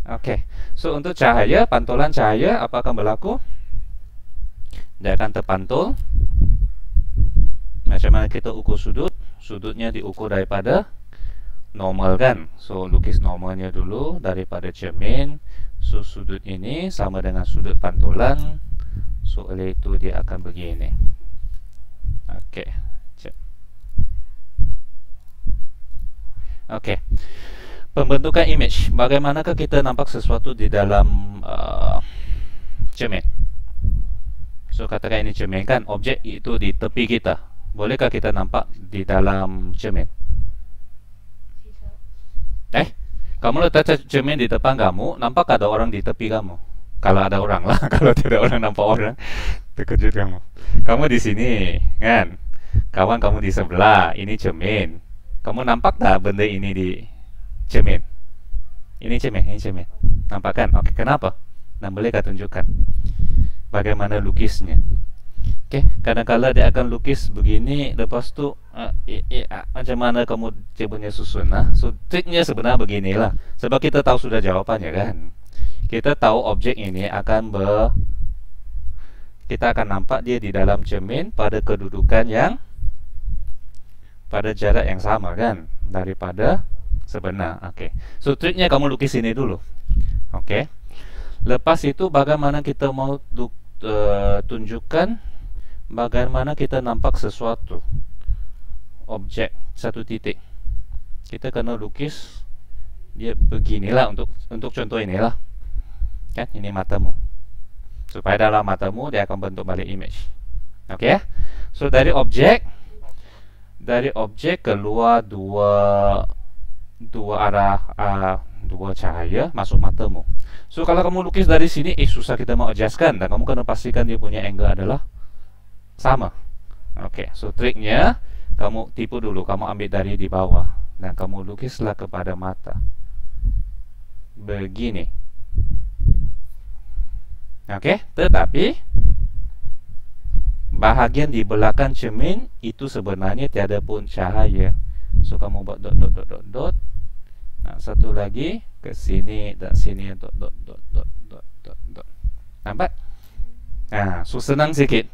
Oke, so untuk cahaya, pantulan cahaya apa akan berlaku? Dia akan terpantul. Macam mana kita ukur sudut? Sudutnya diukur daripada normal kan. So lukis normalnya dulu daripada cermin. So sudut ini sama dengan sudut pantulan. So oleh itu dia akan begini. Oke, oke. Pembentukan image. Bagaimanakah kita nampak sesuatu di dalam cermin? So katakan ini cermin kan, objek itu di tepi kita. Bolehkah kita nampak di dalam cermin? Kamu letak cermin di depan kamu, nampak ada orang di tepi kamu? Kalau ada orang lah, kalau tidak orang nampak orang, terkejut kamu. Kamu di sini, kan? Kawan kamu di sebelah, ini cermin. Kamu nampak tak benda ini di cermin? Ini cermin, ini cermin. Nampak kan? Oke, kenapa? Nah, bolehkah tunjukkan bagaimana lukisnya? Oke, kadang-kala dia akan lukis begini, lepas tu macam mana kamu dia punya susun lah. So triknya sebenarnya beginilah. Sebab kita tahu sudah jawapannya kan. Kita tahu objek ini akan kita akan nampak dia di dalam cermin pada kedudukan yang pada jarak yang sama kan daripada sebenar. Oke. So triknya kamu lukis ini dulu. Oke. Lepas itu bagaimana kita mau tunjukkan bagaimana kita nampak sesuatu objek satu titik. Kita kena lukis dia beginilah untuk contoh inilah. Kan ini matamu. Supaya dalam matamu dia akan bentuk balik image. Oke ya? So dari objek keluar dua arah dua cahaya masuk matamu. So kalau kamu lukis dari sini susah kita mau adjustkan dan kamu kena pastikan dia punya angle adalah sama. Oke, so triknya kamu tipu dulu, kamu ambil dari di bawah dan kamu lukislah kepada mata. Begini. Oke, tetapi bahagian di belakang cermin itu sebenarnya tiada pun cahaya. So kamu buat dot dot dot dot dot. Nah, satu lagi ke sini dan sini dot dot dot dot dot dot dot. Nampak? Nah, so senang sikit.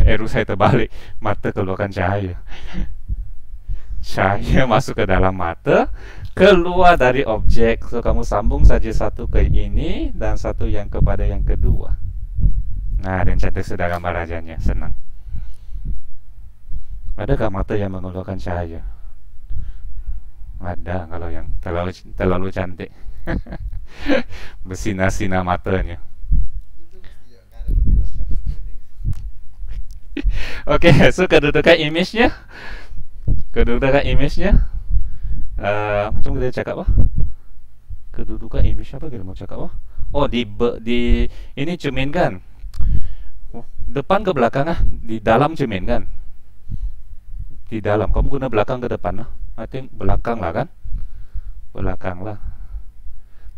Eru saya terbalik, mata keluarkan cahaya. Cahaya masuk ke dalam mata, keluar dari objek. So kamu sambung saja satu ke ini dan satu yang kepada yang kedua. Nah, dan cantik sudah gambar rajanya, senang. Adakah mata yang mengeluarkan cahaya? Ada kalau yang terlalu cantik. Bersinar-sinar matanya. Oke, so kedudukan image-nya. Macam kita cakap apa? Kedudukan image apa kita mau cakap apa? Oh, di ini cermin kan? Depan ke belakang lah, di dalam cermin kan? Di dalam, kamu guna belakang ke depan lah. I think belakang lah kan? Belakang lah.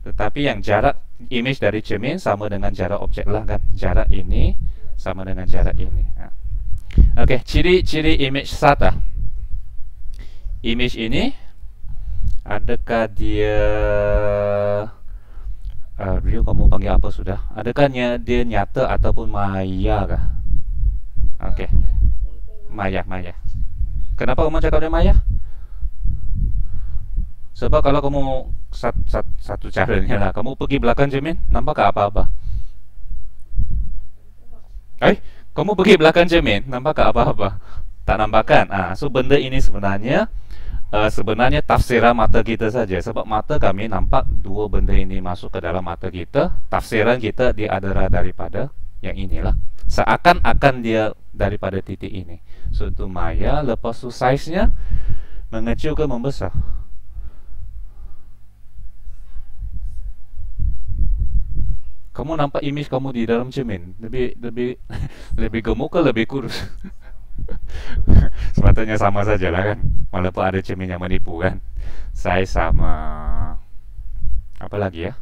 Tetapi yang jarak image dari cermin sama dengan jarak objek lah kan? Jarak ini sama dengan jarak ini. Oke, ciri-ciri image SATA. Image ini adakah dia real, kamu panggil apa sudah? Adakah dia nyata ataupun maya kah? Oke. Maya. Kenapa kamu cakap dia maya? Sebab kalau kamu satu caranya lah, kamu pergi belakang cermin, nampak apa-apa? Kamu pergi belakang cermin, nampak apa-apa? Tak nampak kan? So benda ini sebenarnya tafsiran mata kita saja. Sebab mata kami nampak dua benda ini masuk ke dalam mata kita. Tafsiran kita dia adalah daripada yang inilah. Seakan-akan dia daripada titik ini. So itu maya. Lepas tu size-nya mengecil ke membesar? Kamu nampak image kamu di dalam cermin lebih gemuk ke lebih kurus? Sepatutnya sama saja lah kan, walaupun ada cermin yang menipu kan. Saya sama apa lagi ya,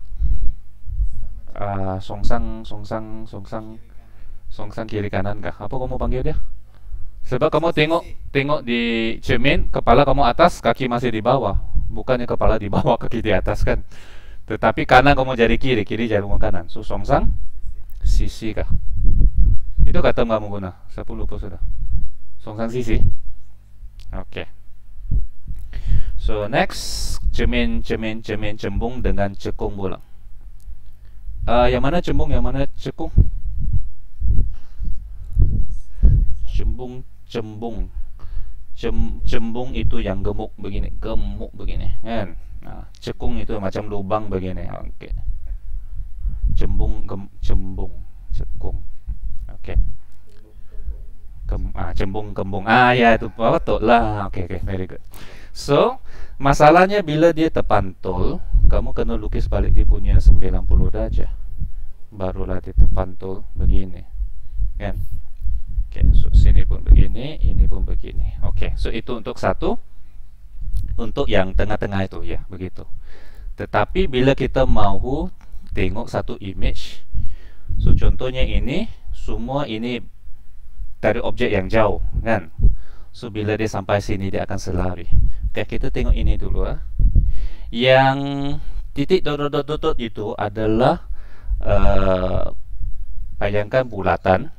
songsang kiri kanan kah? Apa kamu panggil dia? Sebab kamu tengok di cermin, kepala kamu atas, kaki masih di bawah. bukannya kepala di bawah kaki di atas kan. Tetapi kanan kamu jari kiri, kiri jari kanan. So songsang sisi kah? Itu kata kamu guna. Saya pun lupa sudah. Songsang sisi. Oke. So next, cermin cembung dengan cekung bola. Yang mana cembung, yang mana cekung? Cembung itu yang gemuk begini kan. Nah, cekung itu macam lubang begini. Oke. Cembung, cekung. Oke. Cembung kembung. Ya itu betul lah. Oke, very good. So, masalahnya bila dia terpantul, kamu kena lukis balik dia punya 90 darjah. Barulah dia terpantul begini. Kan? Oke, so sini pun begini, ini pun begini. Oke, so itu untuk satu. Untuk yang tengah-tengah itu ya, begitu. Tetapi bila kita mahu tengok satu image, so contohnya ini, semua ini dari objek yang jauh, kan? So bila dia sampai sini dia akan selari. Oke, kita tengok ini dulu ah. Yang titik dot itu adalah bayangkan bulatan.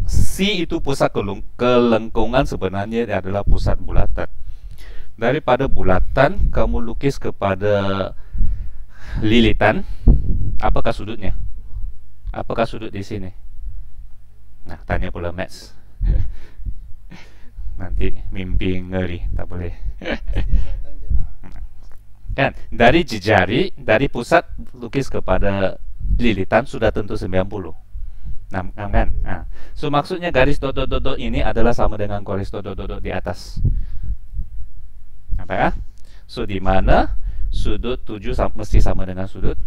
C itu pusat kelengkungan, sebenarnya adalah pusat bulatan. Daripada bulatan kamu lukis kepada lilitan, apakah sudutnya? Apakah sudut di sini? Nah, tanya pula Max. Nanti mimpi ngeri, tak boleh. Kan, dari jejari, dari pusat lukis kepada lilitan sudah tentu 90. Kan? So maksudnya garis dot ini adalah sama dengan garis dot di atas. Apa ya? So di mana sudut 7 mesti sama dengan sudut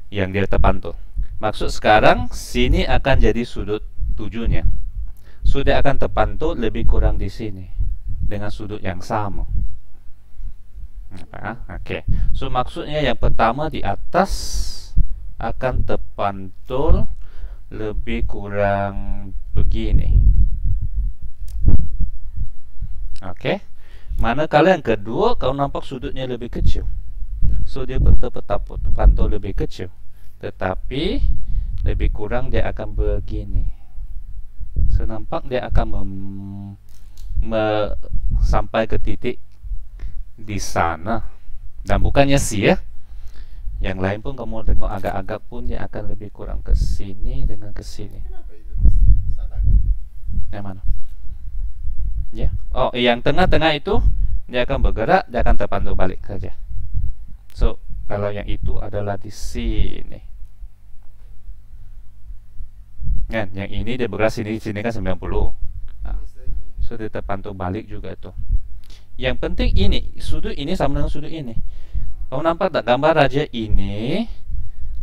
yang dia terpantul. Maksud sekarang sini akan jadi sudut 7-nya. So dia akan terpantul lebih kurang di sini dengan sudut yang sama. Oke. So maksudnya yang pertama di atas akan terpantul lebih kurang begini. Oke. Manakala yang kedua kau nampak sudutnya lebih kecil, so dia terpantul lebih kecil, tetapi lebih kurang dia akan begini. So nampak dia akan sampai ke titik di sana. Dan bukannya C ya. Yang lain pun kamu tengok agak-agak pun dia akan lebih kurang ke sini dengan ke sini. Yang mana? Ya. Oh, yang tengah-tengah itu dia akan bergerak, dia akan terpantul balik saja. So, kalau yang itu adalah di sini. Kan, yang ini dia bergerak sini kan 90. Nah, so dia terpantul balik juga itu. Yang penting ini, sudut ini sama dengan sudut ini. Kamu nampak tak gambar raja ini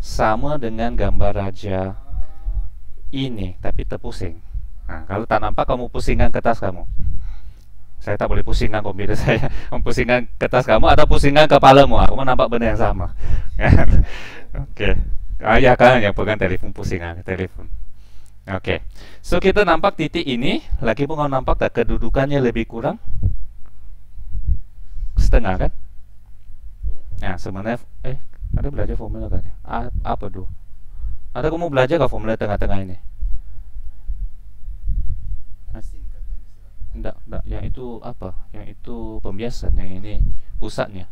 sama dengan gambar raja ini, tapi terpusing. Nah, kalau tak nampak kamu pusingkan kertas kamu. Saya tak boleh pusingkan komputer saya. Pusingkan kertas kamu atau pusingkan kepalamu. Kamu nampak benda yang sama. Oke. Ya kan yang pegang telepon pusingkan telepon. Oke. So kita nampak titik ini, lagi pun kamu nampak tak kedudukannya lebih kurang setengah kan? Nah, sebenarnya ada belajar formula kan ya? Apa dulu? Ada kamu belajar ke formula tengah-tengah ini? Enggak, yang itu apa? Yang itu pembiasan, yang ini pusatnya.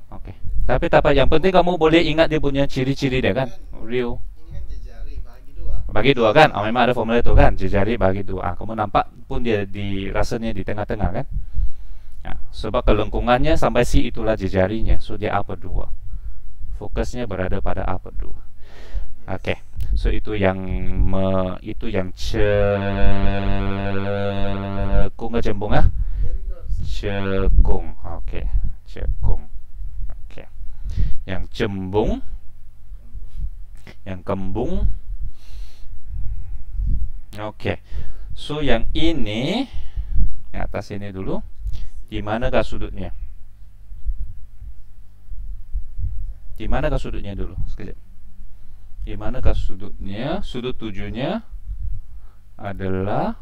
Oke. Tapi yang penting kamu boleh ingat dia punya ciri-ciri dia kan? Real. Ini kan jejari bagi 2. Bagi 2 kan? Oh, memang ada formula itu kan? Jejari bagi 2. Kamu nampak pun dia rasanya di tengah-tengah kan? Nah, sebab kelengkungannya sampai C itulah jejarinya. So dia upper 2. Fokusnya berada pada upper 2. Oke. So itu yang cekung ke cembung ah? Cekung. Oke. Cekung. Oke. Yang cembung, yang kembung. Oke. So yang ini, yang atas ini dulu. Di manakah sudutnya? Di manakah sudutnya dulu? Sekejap. Di manakah sudutnya? Sudut 7-nya adalah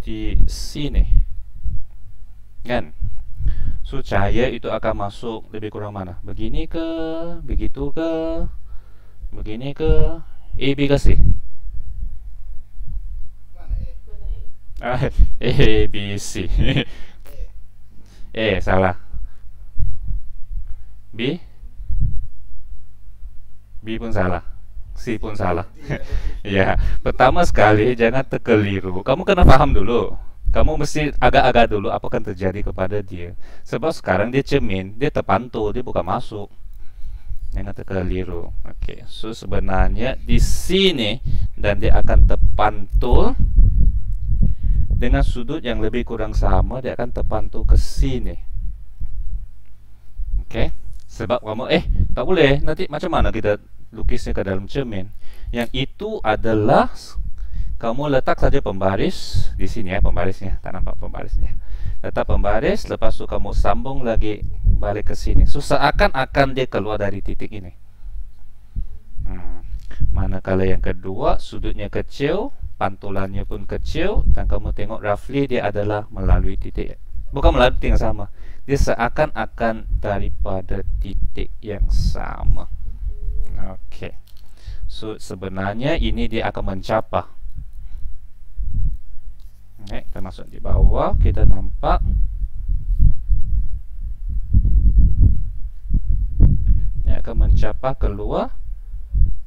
di sini. kan? So cahaya itu akan masuk lebih kurang mana? Begini ke, begitu ke, begini ke, A, B ke C? Ah, A, B, C. Salah. B, B pun salah. C pun salah. Ya, pertama sekali jangan terkeliru. Kamu kena paham dulu. Kamu mesti agak-agak dulu apa akan terjadi kepada dia. Sebab sekarang dia cermin, dia terpantul, dia bukan masuk. Jangan terkeliru. Oke, so sebenarnya di sini dan dia akan terpantul dengan sudut yang lebih kurang sama, dia akan terpantul ke sini. Oke, sebab kamu tak boleh. Nanti macam mana kita lukisnya ke dalam cermin? Yang itu adalah kamu letak saja pembaris di sini ya, pembarisnya. Tak nampak pembarisnya. Letak pembaris, lepas tu kamu sambung lagi balik ke sini. So seakan-akan dia keluar dari titik ini. Manakala yang kedua sudutnya kecil, pantulannya pun kecil, dan kamu tengok roughly dia adalah melalui titik, bukan melalui titik yang sama, dia seakan-akan daripada titik yang sama. Okey, so sebenarnya ini dia akan mencapah. Kita masuk di bawah, kita nampak dia akan mencapah keluar.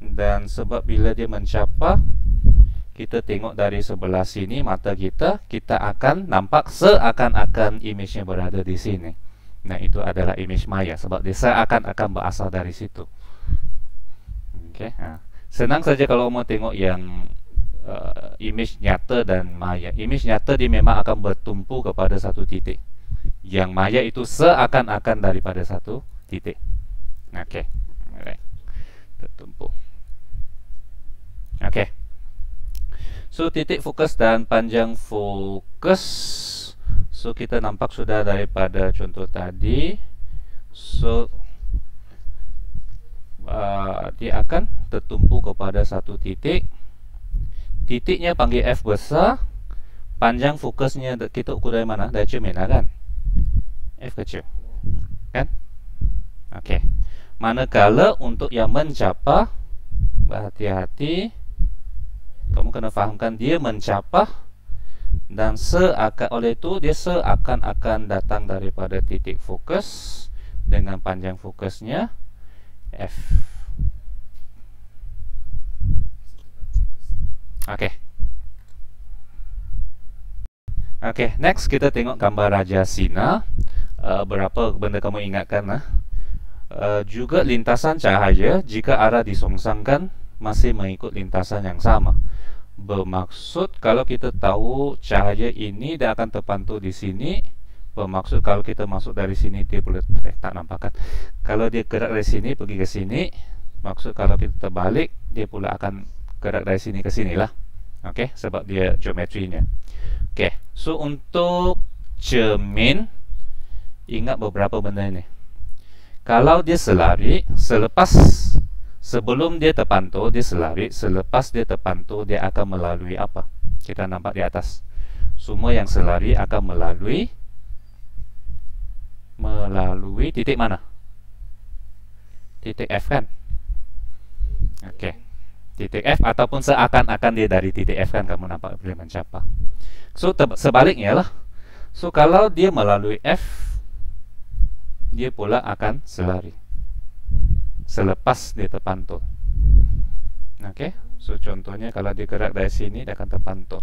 Dan sebab bila dia mencapah, kita tengok dari sebelah sini mata kita, kita akan nampak seakan-akan image-nya berada di sini. Nah, itu adalah image maya sebab dia seakan-akan berasal dari situ. Okey, senang saja kalau mau tengok yang image nyata dan maya. Image nyata dia memang akan bertumpu kepada satu titik. Yang maya itu seakan-akan daripada satu titik. Okey. Alright. Tertumpu. Okey. So titik fokus dan panjang fokus. So kita nampak sudah daripada contoh tadi. So dia akan tertumpu kepada satu titik. Titiknya panggil F besar. Panjang fokusnya kita ukur dari mana? Dari cermin kan? F kecil. Kan? Okey. Manakala untuk yang mencapah, berhati-hati. Kamu kena fahamkan dia mencapah, dan oleh itu dia seakan-akan datang daripada titik fokus dengan panjang fokusnya F. Okey. Okey, next kita tengok gambar Raja Sina. Berapa benda kamu ingatkan juga lintasan cahaya jika arah disongsangkan masih mengikut lintasan yang sama. Bermaksud kalau kita tahu cahaya ini dia akan terpantul di sini, bermaksud kalau kita masuk dari sini dia boleh tak nampak kan. Kalau dia gerak dari sini pergi ke sini, maksud kalau kita terbalik dia pula akan gerak dari sini ke sinilah. Okey, sebab dia geometrinya. Okey, so untuk cermin ingat beberapa benda ini. Kalau dia selari, sebelum dia terpantul, dia selari. Selepas dia terpantul, dia akan melalui apa? Kita nampak di atas. Semua yang selari akan melalui titik mana? Titik F kan? Okey. Titik F ataupun seakan-akan dia dari titik F kan, kamu nampak boleh mencapah. So sebaliknya lah. So kalau dia melalui F, dia pula akan selari selepas dia terpantul. Okey, so contohnya kalau dia gerak dari sini dia akan terpantul.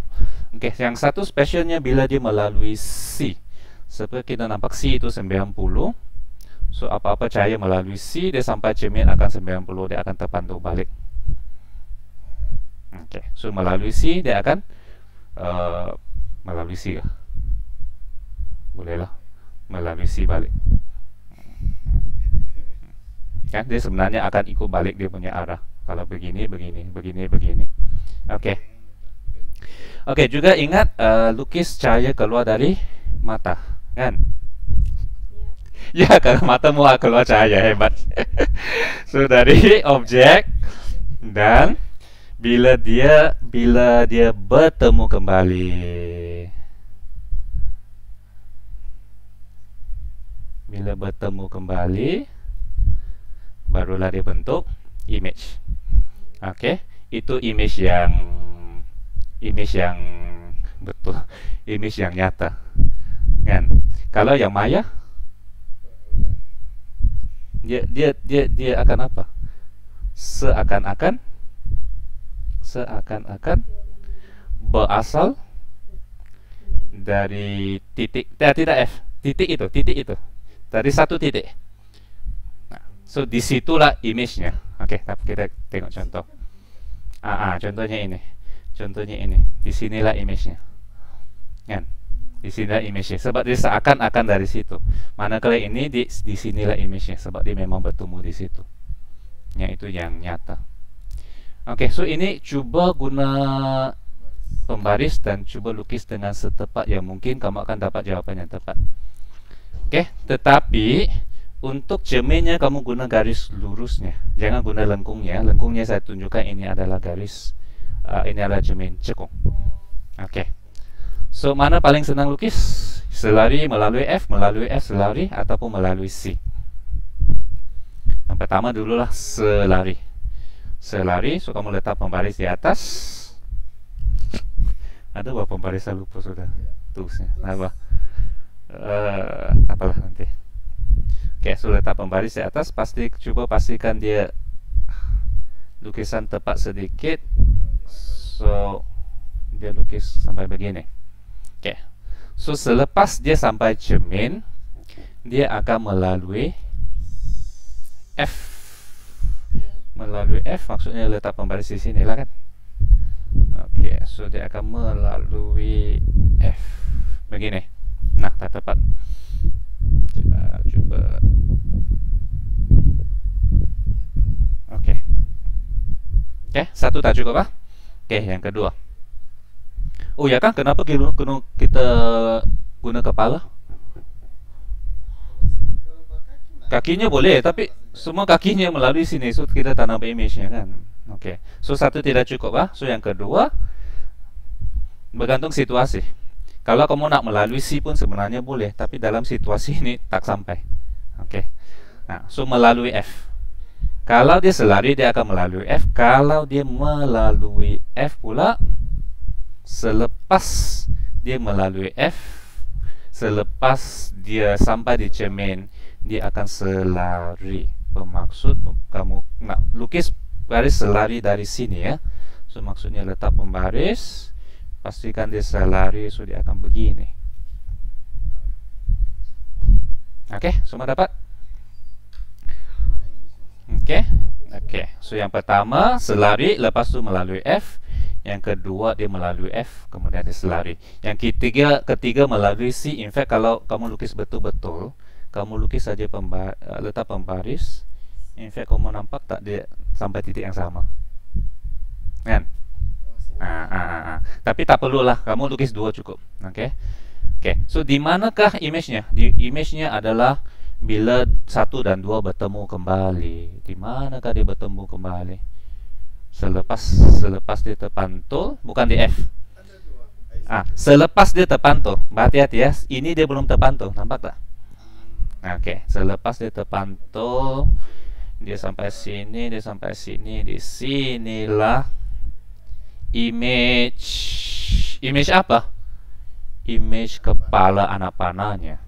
Okey, yang satu specialnya bila dia melalui C. Seperti kita nampak C itu 90. So apa-apa cahaya melalui C, dia sampai cermin akan 90, dia akan terpantul balik. Okey, so melalui C dia akan melalui C. Bolehlah melalui C balik. Kan dia sebenarnya akan ikut balik dia punya arah. Kalau begini, begini, begini, begini. Okey. Okey, juga ingat lukis cahaya keluar dari mata, kan? Ya, kalau mata mau keluar cahaya, hebat. So dari objek, dan bila dia bertemu kembali. Bila bertemu kembali, barulah dia bentuk image. Okey, itu image yang betul, image yang nyata, kan? Kalau yang maya, dia akan apa? Seakan-akan berasal dari titik, tidak F, titik itu dari satu titik. Nah, so disitulah image-nya. Oke, tapi kita tengok contoh. Contohnya ini. Disinilah image-nya, kan? Disinilah image-nya, sebab dia seakan-akan dari situ. Manakala ini disinilah image-nya, sebab dia memang bertemu di situ. Itu yang nyata. Oke, so ini cuba guna pembaris dan cuba lukis dengan setepat yang mungkin, kamu akan dapat jawapan yang tepat. Oke, tetapi untuk cerminnya kamu guna garis lurusnya, jangan guna lengkungnya. Lengkungnya saya tunjukkan ini adalah garis, ini adalah cermin cekung. Oke, so mana paling senang lukis? Selari melalui F selari, ataupun melalui C? Yang pertama dululah selari. So kamu letak pembaris di atas. Ada berapa pembaris, saya lupa sudah tulisnya. Apa? Tak apalah nanti. Oke, so letak pembaris di atas. Cuba pastikan dia lukisan tepat sedikit. So dia lukis sampai begini. Oke, so selepas dia sampai cermin, dia akan melalui F. Melalui F maksudnya letak pembaris di sini lah, kan? Oke, so dia akan melalui F begini. Nah, tak tepat. Coba. Oke, satu tak cukup, ah? Oke, yang kedua. Oh ya kan, kenapa kita guna kepala? Kakinya boleh, tapi semua kakinya melalui sini, so kita tak nampak image-nya, kan? Oke, so satu tidak cukup, ah? So yang kedua, bergantung situasi. Kalau kamu nak melalui C pun sebenarnya boleh, tapi dalam situasi ini tak sampai. Oke, nah, so melalui F. Kalau dia selari, dia akan melalui F. Kalau dia melalui F pula, selepas dia melalui F, selepas dia sampai di cermin, dia akan selari. Bermaksud kamu nak lukis garis selari dari sini, ya. So maksudnya letak pembaris, pastikan dia selari, so dia akan begini. Oke, semua dapat? Oke, so yang pertama selari, lepas tu melalui F. Yang kedua dia melalui F, kemudian dia selari. Yang ketiga melalui C. In fact, kalau kamu lukis betul-betul, kamu lukis saja letak pembaris, in fact kamu nampak tak dia sampai titik yang sama, kan? Tapi tak perlulah, kamu lukis dua cukup. Oke, so di manakah image-nya? Image-nya adalah bila 1 dan 2 bertemu kembali. Di manakah dia bertemu kembali? Selepas dia terpantul, bukan di F. Selepas dia terpantul. Berhati-hati, ya, ini dia belum terpantul, nampak tak? Oke, selepas dia terpantul, dia sampai sini, di sinilah image apa? Image kepala anak panahnya.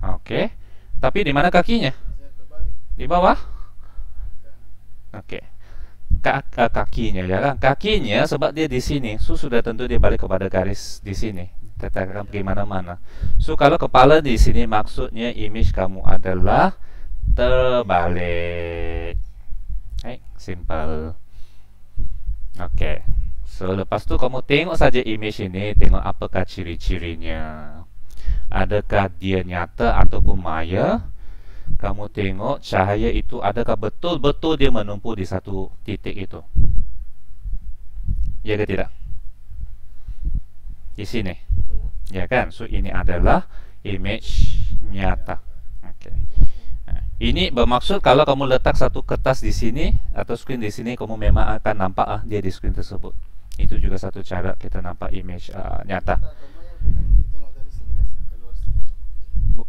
Oke, tapi di mana kakinya? Di bawah. Oke, kakinya, ya kan? Kakinya sebab dia di sini, so sudah tentu dia balik kepada garis di sini. Tetap bagaimana-mana. So kalau kepala di sini, maksudnya image kamu adalah terbalik. Simple. Oke, so lepas tu kamu tengok saja image ini, tengok apakah ciri-cirinya. Adakah dia nyata ataupun maya? Kamu tengok cahaya itu, adakah betul-betul dia menumpuk di satu titik itu? Ya ke tidak? Di sini, ya kan? So ini adalah image nyata. Oke. Ini bermaksud kalau kamu letak satu kertas di sini atau screen di sini, kamu memang akan nampak dia di screen tersebut. Itu juga satu cara kita nampak image nyata.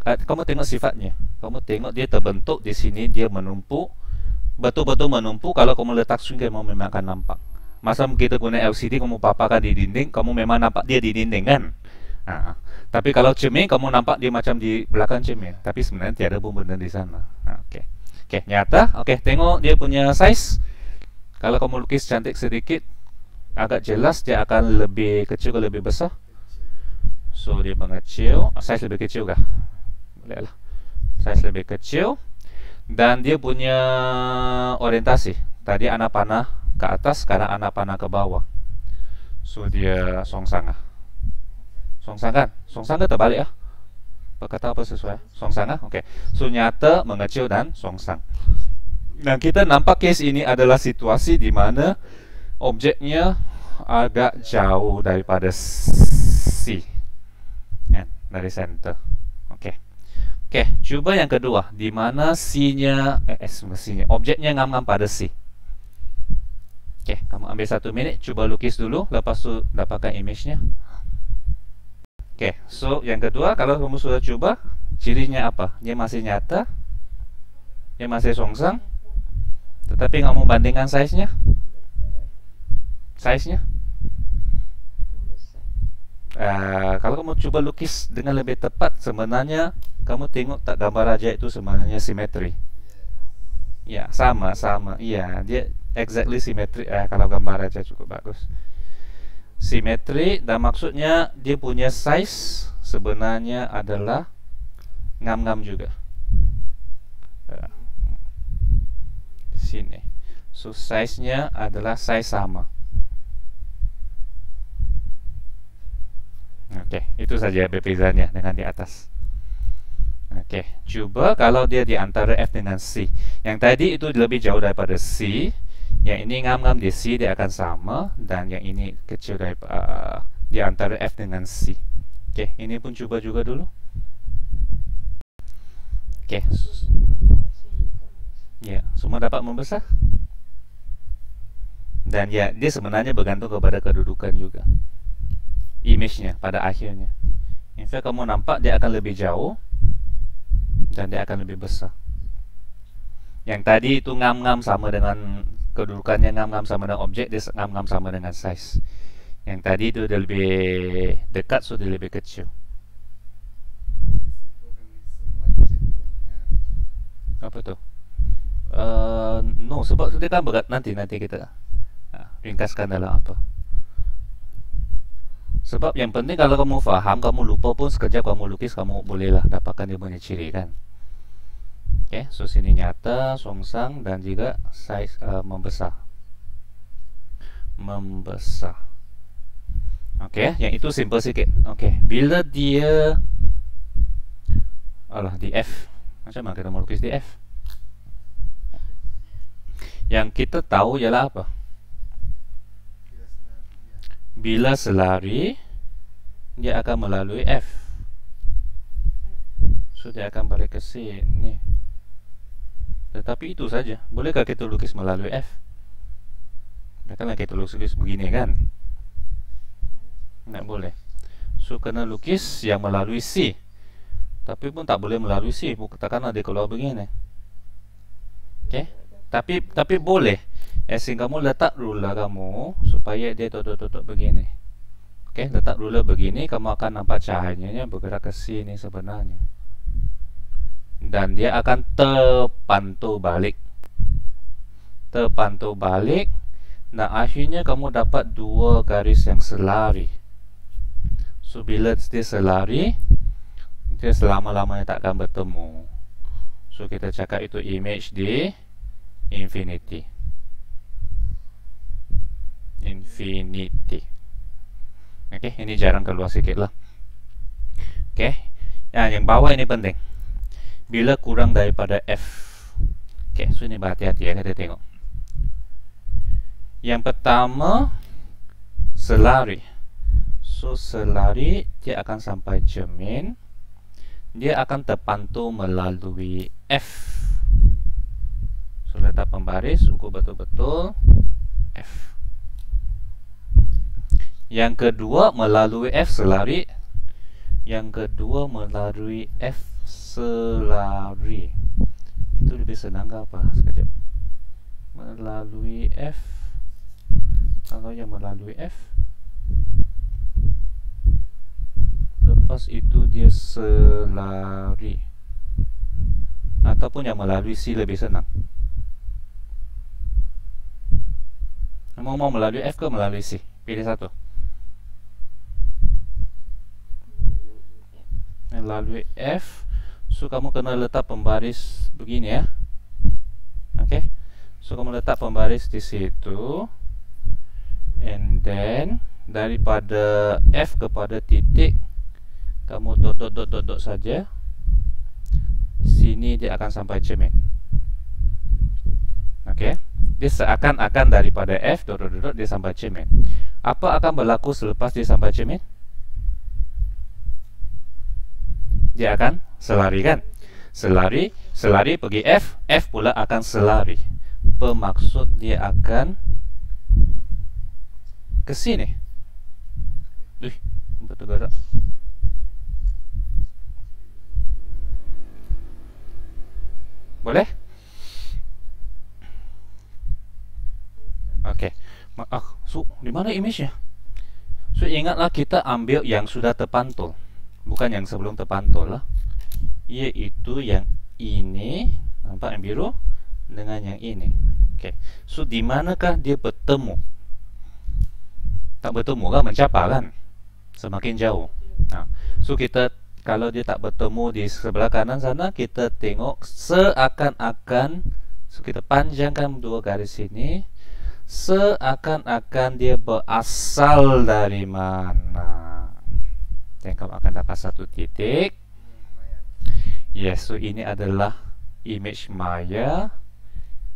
Kamu tengok sifatnya. Kamu tengok dia terbentuk di sini, dia menumpuk, betul-betul menumpuk. Kalau kamu letak swing, kamu memang akan nampak. Masa kita guna LCD, kamu paparkan di dinding, kamu memang nampak dia di dinding kan. Tapi kalau cermin, kamu nampak dia macam di belakang cermin, tapi sebenarnya tiada pun benda di sana. Oke, nyata. Oke, tengok dia punya size. Kalau kamu lukis cantik sedikit, agak jelas, dia akan lebih kecil ke lebih besar. So dia mengecil, size lebih kecil kah? Boleh lah, size lebih kecil. Dan dia punya orientasi, tadi anak panah ke atas, sekarang anak panah ke bawah. So dia songsang lah. Songsang kan? Songsang ke terbalik lah. Kata apa sesuai? Songsang lah. Oke. So nyata, mengecil dan songsang. Dan kita nampak case ini adalah situasi di mana objeknya agak jauh daripada C, dari center. Oke, coba yang kedua, di mana C-nya, objeknya ngam-ngam pada C. Oke, kamu ambil 1 minit, coba lukis dulu, lepas tu dapatkan image-nya. Oke, so yang kedua, kalau kamu sudah coba, cirinya apa? Dia masih nyata, dia masih songsang, tetapi kamu bandingkan size-nya. Kalau kamu coba lukis dengan lebih tepat, sebenarnya kamu tengok tak gambar raja itu sebenarnya simetri. Ya, sama. Iya, dia exactly simetri. Kalau gambar raja cukup bagus. Simetri, dan maksudnya dia punya size sebenarnya adalah ngam-ngam juga. Sini. So size-nya adalah size sama. Oke, itu saja perbezaannya dengan di atas. Oke, coba kalau dia di antara F dengan C. Yang tadi itu lebih jauh daripada C. Yang ini ngam-ngam di C, dia akan sama. Dan yang ini kecil daripada di antara F dengan C. Oke, ini pun coba juga dulu. Oke. Ya, semua dapat membesar. Dan ya, dia sebenarnya bergantung kepada kedudukan juga. Image-nya pada akhirnya. In fact, kamu nampak dia akan lebih jauh dan dia akan lebih besar. Yang tadi itu ngam-ngam sama dengan kedudukannya, ngam-ngam sama dengan objek, dia ngam-ngam sama dengan size. Yang tadi itu dia lebih dekat, so dia lebih kecil. Apa tu? No, sebab dia kan berat, nanti kita ringkaskan dalam apa. Sebab yang penting kalau kamu faham, kamu lupa pun sekejap kamu lukis, kamu bolehlah dapatkan dia punya ciri kan. Oke, so sini nyata, songsang, dan juga size membesar. Oke, yang itu simple sikit. Oke, bila dia di F, macam mana kita mau lukis di F? Yang kita tahu ialah apa? Bila selari, dia akan melalui F. So dia akan balik ke sini. Tetapi itu saja. Bolehkah kita lukis melalui F? Kalau kita lukis begini kan? Tak boleh. So kena lukis yang melalui C. Tapi pun tak boleh melalui C. Katakanlah dia keluar begini. Oke? Tapi boleh. Asing kamu letak ruler kamu supaya dia tutup begini. Oke, letak ruler begini, kamu akan nampak cahayanya bergerak ke sini sebenarnya. Dan dia akan terpantau balik. Dan akhirnya kamu dapat dua garis yang selari. So bila dia selari, dia selama-lamanya tak akan bertemu. So kita cakap itu image di infinity. Oke, ini jarang keluar sikit lah. Oke, yang bawah ini penting. Bila kurang daripada F. Oke, so ini berhati-hati ya, kita tengok. Yang pertama, selari. So selari, dia akan sampai cermin. Dia akan terpantau melalui F. So letak pembaris, ukur betul-betul F. Yang kedua melalui F selari. Yang kedua melalui F selari. Itu lebih senang ke apa? Sekejap. Melalui F. Kalau yang melalui F, lepas itu dia selari. Ataupun yang melalui C lebih senang. Kamu mau melalui F ke melalui C? Pilih satu. Melalui F. So kamu kena letak pembaris begini ya. Oke. So kamu letak pembaris di situ. And then daripada F kepada titik, kamu dot saja. Sini dia akan sampai cermin. Oke. Dia seakan-akan daripada F dot dia sampai cermin. Apa akan berlaku selepas dia sampai cermin? Dia akan selari kan? Selari pergi F, F pula akan selari. Bermaksud dia akan ke sini. Betul gerak. Boleh? Okey. So, di mana image-nya? So, ingatlah kita ambil yang sudah terpantul. Bukan yang sebelum terpantul lah. Iaitu yang ini. Nampak yang biru? Dengan yang ini. Okey. So, di manakah dia bertemu? Tak bertemu kan? Mencapai kan? Semakin jauh. So, kita kalau dia tak bertemu di sebelah kanan sana, kita tengok seakan-akan. So, kita panjangkan dua garis ini. Seakan-akan dia berasal dari mana? Dan kamu akan dapat satu titik. Yes, so ini adalah image maya.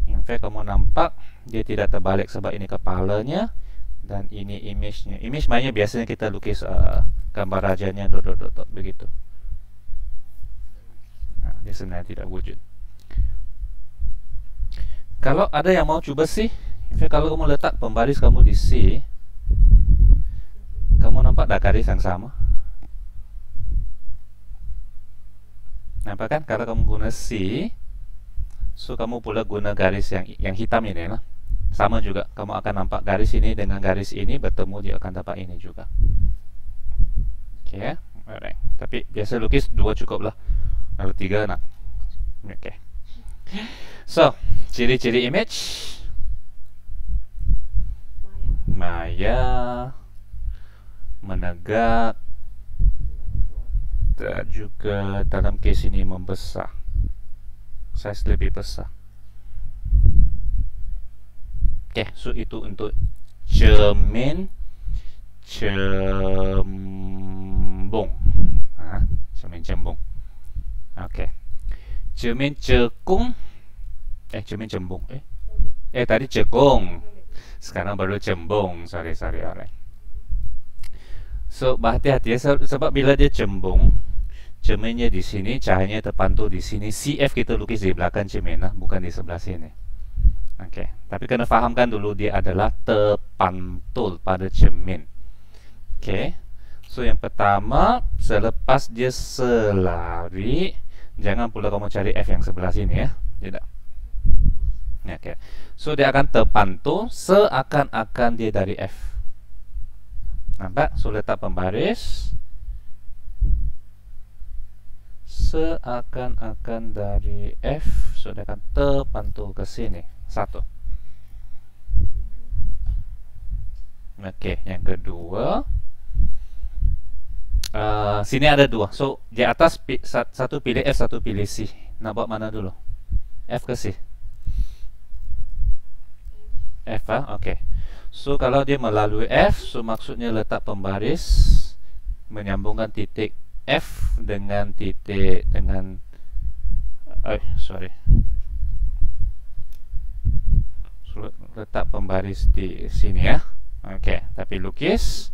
In fact, kamu nampak dia tidak terbalik sebab ini kepalanya. Dan ini image-nya. Image maya biasanya kita lukis gambar rajanya dot begitu. Dia sebenarnya tidak wujud. Kalau ada yang mau cuba sih, in fact, kalau kamu letak pembaris kamu di C, kamu nampak dah garis yang sama. Nampak kan? Kalau kamu guna C, so kamu pula guna garis yang hitam ini lah. Sama juga, kamu akan nampak garis ini dengan garis ini bertemu, dia akan dapat ini juga. Oke ya, alright. Tapi biasa lukis dua cukup lah. Kalau tiga nak. Oke. So, ciri-ciri image maya, menegak, dan juga dalam case ini membesar, size lebih besar. Oke, so itu untuk cermin cembung. Cermin cembung. Oke. Cermin cekung. Cermin cembung. Tadi cekung. Sekarang baru cembung. Sorry, alright. So, berhati-hati ya, sebab bila dia cembung, cerminnya di sini, cahayanya terpantul di sini. CF kita lukis di belakang cermin lah, bukan di sebelah sini. Oke, tapi kena fahamkan dulu dia adalah terpantul pada cermin. Oke. So, yang pertama, selepas dia selari, jangan pula kamu cari F yang sebelah sini ya. Tidak. Oke. So, dia akan terpantul seakan-akan dia dari F. Nampak? So, letak pembaris seakan-akan dari F. So, dia akan terpantul ke sini. Satu. Oke, yang kedua, sini ada dua. So, di atas satu pilih F, satu pilih C. Nak buat mana dulu? F ke C? F ah, oke. So, kalau dia melalui F, so maksudnya letak pembaris menyambungkan titik F dengan titik dengan sorry. So, letak pembaris di sini ya. Oke, tapi lukis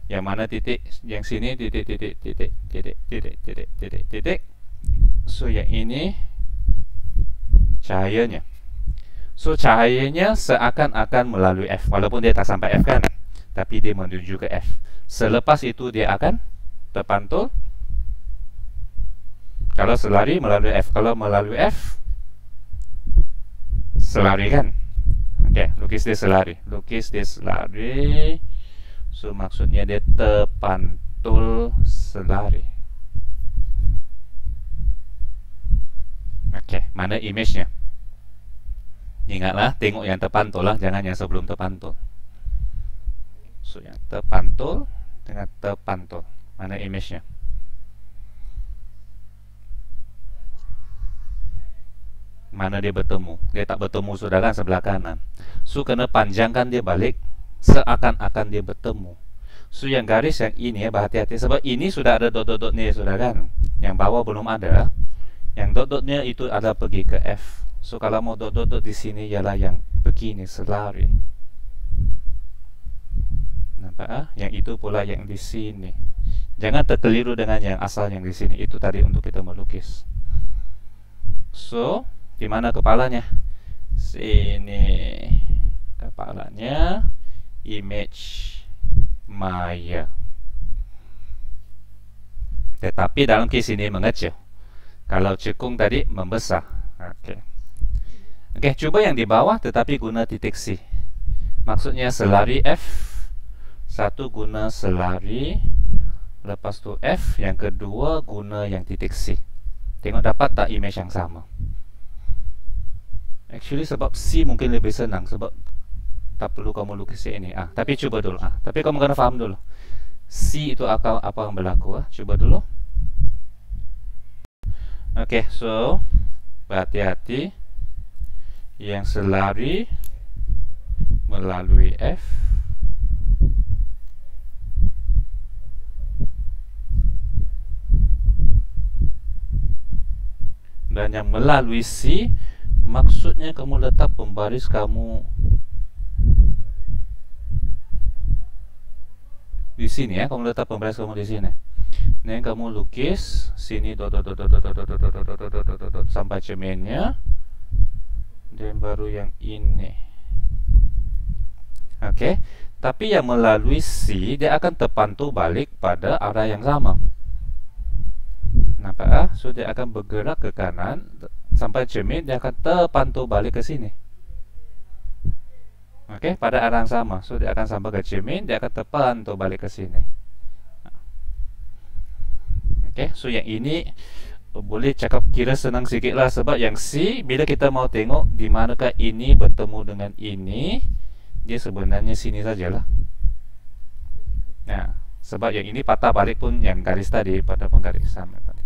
yang mana titik, yang sini titik. So, yang ini cahayanya. So, cahayanya seakan-akan melalui F, walaupun dia tak sampai F kan, tapi dia menuju ke F. Selepas itu dia akan terpantul Kalau selari melalui F. Kalau melalui F, selari kan? Oke, lukis dia selari. Lukis dia selari. So maksudnya dia terpantul selari. Oke, mana image-nya? Ingatlah, tengok yang terpantul lah, jangan yang sebelum terpantul. So yang terpantul dengan terpantul, mana image-nya? Mana dia bertemu? Dia tak bertemu sudah kan, sebelah kanan. So kena panjangkan dia balik, seakan-akan dia bertemu. So yang garis yang ini ya, berhati-hati sebab ini sudah ada dot-dot-dotnya sudah kan. Yang bawah belum ada. Yang dot-dotnya itu ada pergi ke F. So kalau mau dot-dot di sini ialah yang begini, selari. Nampak ah? Yang itu pula yang di sini. Jangan terkeliru dengan yang asal yang di sini. Itu tadi untuk kita melukis. So di mana kepalanya? Sini kepalanya, image maya. Tetapi dalam kes ini mengecil. Kalau cekung tadi membesar. Oke. Oke, coba yang di bawah tetapi guna titik C. Maksudnya selari F, satu guna selari, lepas tu F, yang kedua guna yang titik C. Tengok dapat tak image yang sama? Actually sebab C mungkin lebih senang sebab tak perlu kamu lukis ini. Tapi coba dulu. Tapi kamu kena faham dulu. C itu apa yang berlaku? Coba dulu. Oke, so berhati-hati. Yang selari melalui F, dan yang melalui C, maksudnya kamu letak pembaris kamu di sini ya, kamu letak pembaris kamu di sini. Nah, kamu lukis sini dot sampai cerminnya, dan baru yang ini. Oke, tapi yang melalui C dia akan terpantul balik pada arah yang sama. Nampak? So dia akan bergerak ke kanan sampai cermin, dia akan terpantul balik ke sini. Oke, pada arah yang sama. So dia akan sampai ke cermin, dia akan terpantul balik ke sini. Oke, so yang ini boleh cakap kira senang sikit lah sebab yang C bila kita mau tengok di manakah ini bertemu dengan ini, dia sebenarnya sini sajalah. Nah, sebab yang ini patah balik pun yang garis tadi pada pun garis sama tadi.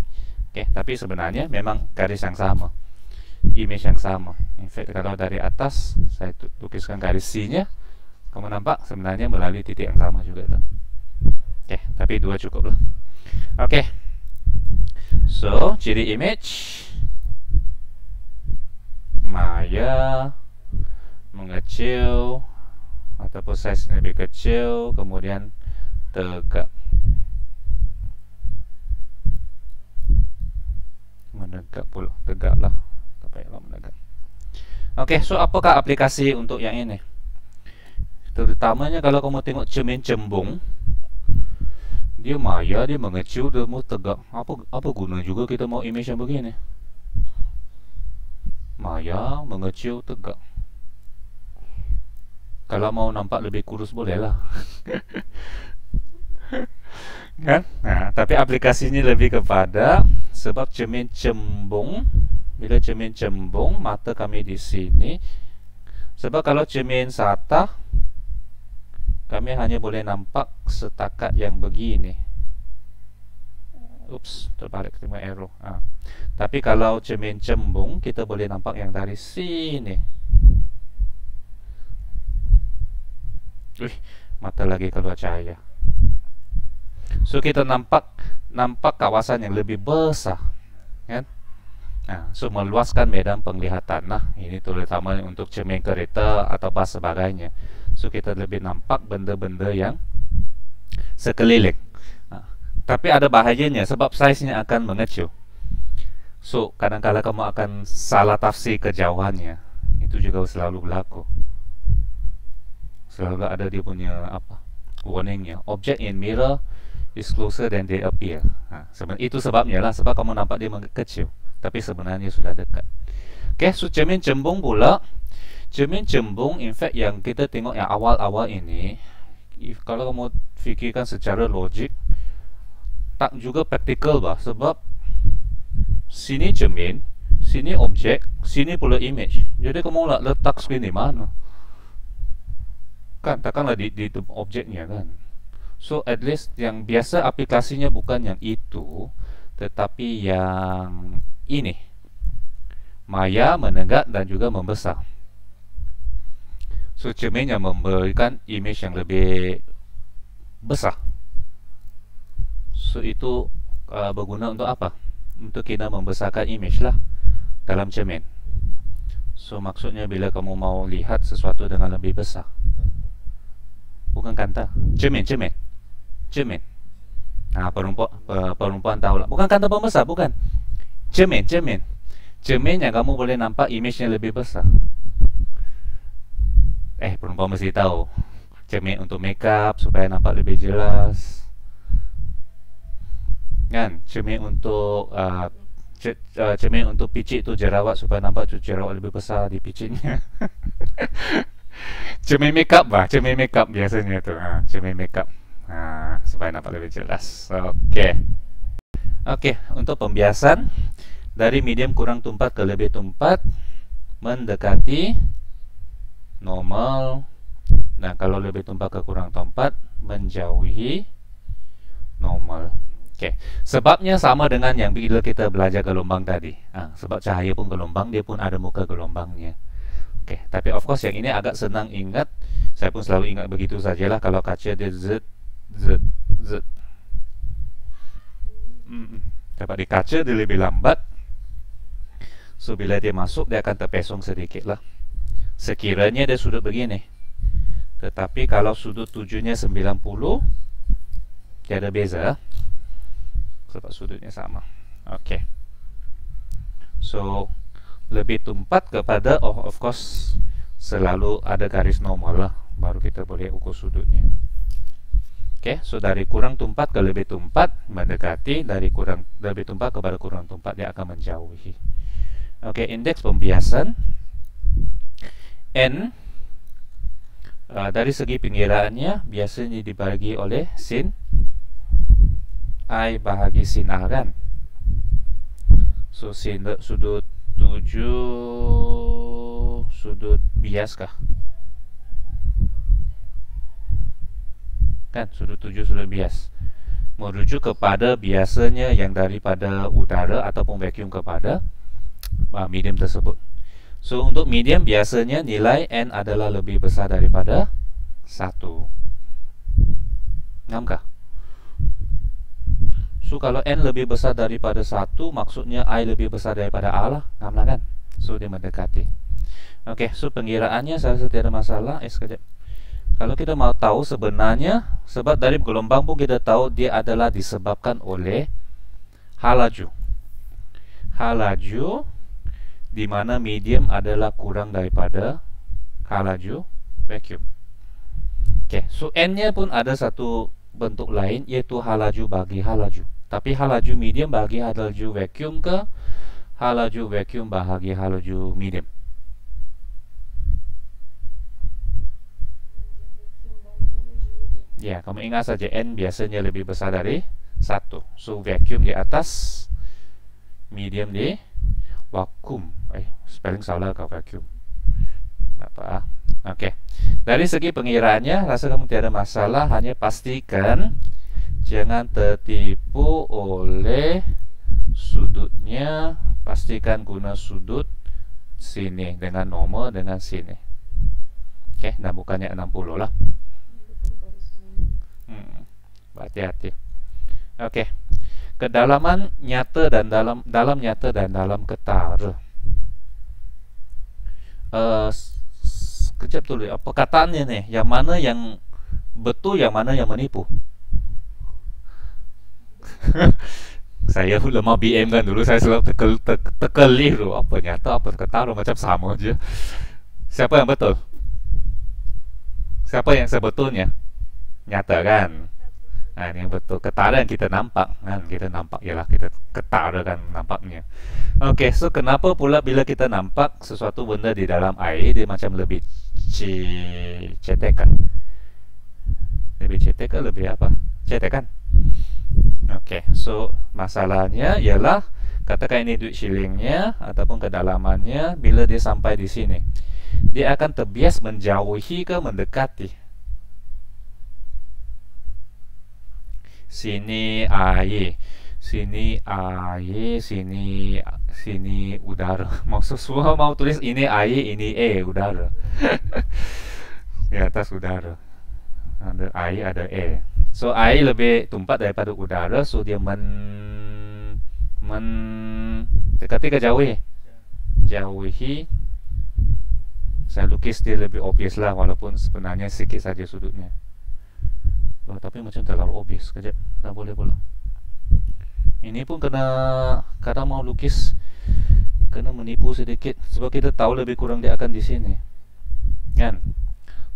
Oke, tapi sebenarnya memang garis yang sama, image yang sama. In fact kalau dari atas saya tuliskan garis C-nya, kamu nampak sebenarnya melalui titik yang sama juga tuh. Oke, tapi dua cukup lah. Oke. So, ciri image maya, mengecil ataupun size lebih kecil, kemudian tegak, menegak pula, tegaklah, tak payahlah menegak. Oke, so apakah aplikasi untuk yang ini? Terutamanya kalau kamu tengok cermin cembung, dia maya, dia mengecil, dia mau tegak. Apa guna juga kita mau image yang begini? Maya, mengecil, tegak. Kalau mau nampak lebih kurus boleh lah. Kan? Nah, tapi aplikasinya lebih kepada sebab cermin cembung. Bila cermin cembung, mata kami di sini. Sebab kalau cermin satah, kami hanya boleh nampak setakat yang begini. Ups, terbalik tengok arrow. Tapi kalau cermin cembung, kita boleh nampak yang dari sini. Mata lagi keluar cahaya. So kita nampak kawasan yang lebih besar, kan? So meluaskan medan penglihatan. Nah, ini terutama untuk cermin kereta atau bas sebagainya. So kita lebih nampak benda-benda yang sekeliling. Tapi ada bahayanya sebab size-nya akan mengecil. So kadang-kadang kamu akan salah tafsir kejauhannya. Itu juga selalu berlaku. Selalu ada dia punya warningnya. Object in mirror is closer than they appear. Sebenarnya itu sebabnya lah, sebab kamu nampak dia mengecil, tapi sebenarnya sudah dekat. Okay, so cermin cembung pula. Cermin cembung, in fact yang kita tengok yang awal-awal ini, kalau kamu fikirkan secara logik, tak juga praktikal bah. Sebab sini cermin, sini objek, sini pula image. Jadi kamu nak letak screen di mana? Kan takkanlah di objeknya kan. So at least yang biasa aplikasinya bukan yang itu, tetapi yang ini, maya, menegak dan juga membesar. So cermin yang memberikan image yang lebih besar. So itu berguna untuk apa? Untuk kita membesarkan image lah dalam cermin. So maksudnya bila kamu mau lihat sesuatu dengan lebih besar, bukan kanta, cermin. Perempuan tahu lah. Bukan kanta pembesar, bukan. Cermin yang kamu boleh nampak image-nya lebih besar. Perempuan mesti tahu. Cermin untuk makeup supaya nampak lebih jelas. Kan? Cermin untuk cermin untuk picit tu jerawat supaya nampak jerawat lebih besar di picitnya. Cermin makeup bah, cermin makeup biasanya tu. Cermin makeup. Supaya nampak lebih jelas. Okey, untuk pembiasan dari medium kurang tumpat ke lebih tumpat, mendekati normal, dan kalau lebih tumpat ke kurang tumpat, menjauhi normal. Okey, sebabnya sama dengan yang bila kita belajar gelombang tadi. Sebab cahaya pun gelombang, dia pun ada muka gelombangnya. Okey, tapi of course yang ini agak senang ingat. Saya pun selalu ingat begitu sajalah. Kalau kaca dia z. Dapat di kaca dia lebih lambat. So bila dia masuk, dia akan terpesong sedikit lah. Sekiranya dia sudut begini. Tetapi kalau sudut tujuhnya 90, tiada beza, sebab sudutnya sama. Okey. So lebih tumpat kepada, of course, selalu ada garis normal lah, baru kita boleh ukur sudutnya. Okey, so dari kurang tumpat ke lebih tumpat, mendekati. Dari kurang lebih tumpat kepada kurang tumpat, dia akan menjauhi. Okey, indeks pembiasan N dari segi pengiraannya biasanya dibagi oleh sin I bahagi sin A kan. So sin sudut 7 sudut bias kah? Kan sudut 7 sudut bias merujuk kepada biasanya yang daripada udara ataupun vacuum kepada medium tersebut. So untuk medium biasanya nilai N adalah lebih besar daripada 1. Namkah? So kalau N lebih besar daripada 1, maksudnya I lebih besar daripada A lah. Namlah kan? So dia mendekati. Okey, so pengiraannya saya rasa tiada masalah. Sekejap. Kalau kita mau tahu sebenarnya, sebab dari gelombang pun kita tahu dia adalah disebabkan oleh halaju. Halaju di mana medium adalah kurang daripada halaju vacuum. Okey, so N-nya pun ada satu bentuk lain, iaitu halaju bagi halaju. Tapi halaju medium bagi halaju vacuum ke halaju vacuum bagi halaju medium? Ya, kamu ingat saja N biasanya lebih besar dari 1. So vacuum di atas, medium di vakum. Spelling salah kau vacuum. Tak apa. Okey. Dari segi pengiraannya, rasa kamu tiada masalah. Hanya pastikan jangan tertipu oleh sudutnya. Pastikan guna sudut sini dengan normal dengan sini. Okey, dan bukannya 60 lah. Hati-hati. Okey. Kedalaman nyata dan dalam nyata dan dalam ketara. Sekejap dulu, apa kataannya nih? Yang mana yang betul, yang mana yang menipu? Saya lemah BM kan dulu, saya selalu terkelih tu. Apa nyata, apa ketara, macam sama je. Siapa yang betul? Siapa yang sebetulnya? Nyata kan? Nah, ini yang betul. Ketara yang kita nampak kan, kita nampak ialah kita ketara kan nampaknya. Oke, so kenapa pula bila kita nampak sesuatu benda di dalam air dia macam lebih cetek kan? Lebih cetek ke lebih apa? Cetek kan? Oke, so masalahnya ialah katakan ini duit shillingnya ataupun kedalamannya, bila dia sampai di sini dia akan terbias menjauhi ke mendekati. Sini air, sini air, sini udara. Maksud semua mau tulis ini air, ini udara. Di atas udara. Ada air, ada air. So air lebih tumpat daripada udara, so dia dekati ke jauhi. Jauhi. Saya lukis dia lebih obvious lah, walaupun sebenarnya sikit saja sudutnya. Oh, tapi macam terlalu obvious. Kejap, tak boleh pula. Ini pun kena, kadang mau lukis kena menipu sedikit, sebab kita tahu lebih kurang dia akan di sini kan.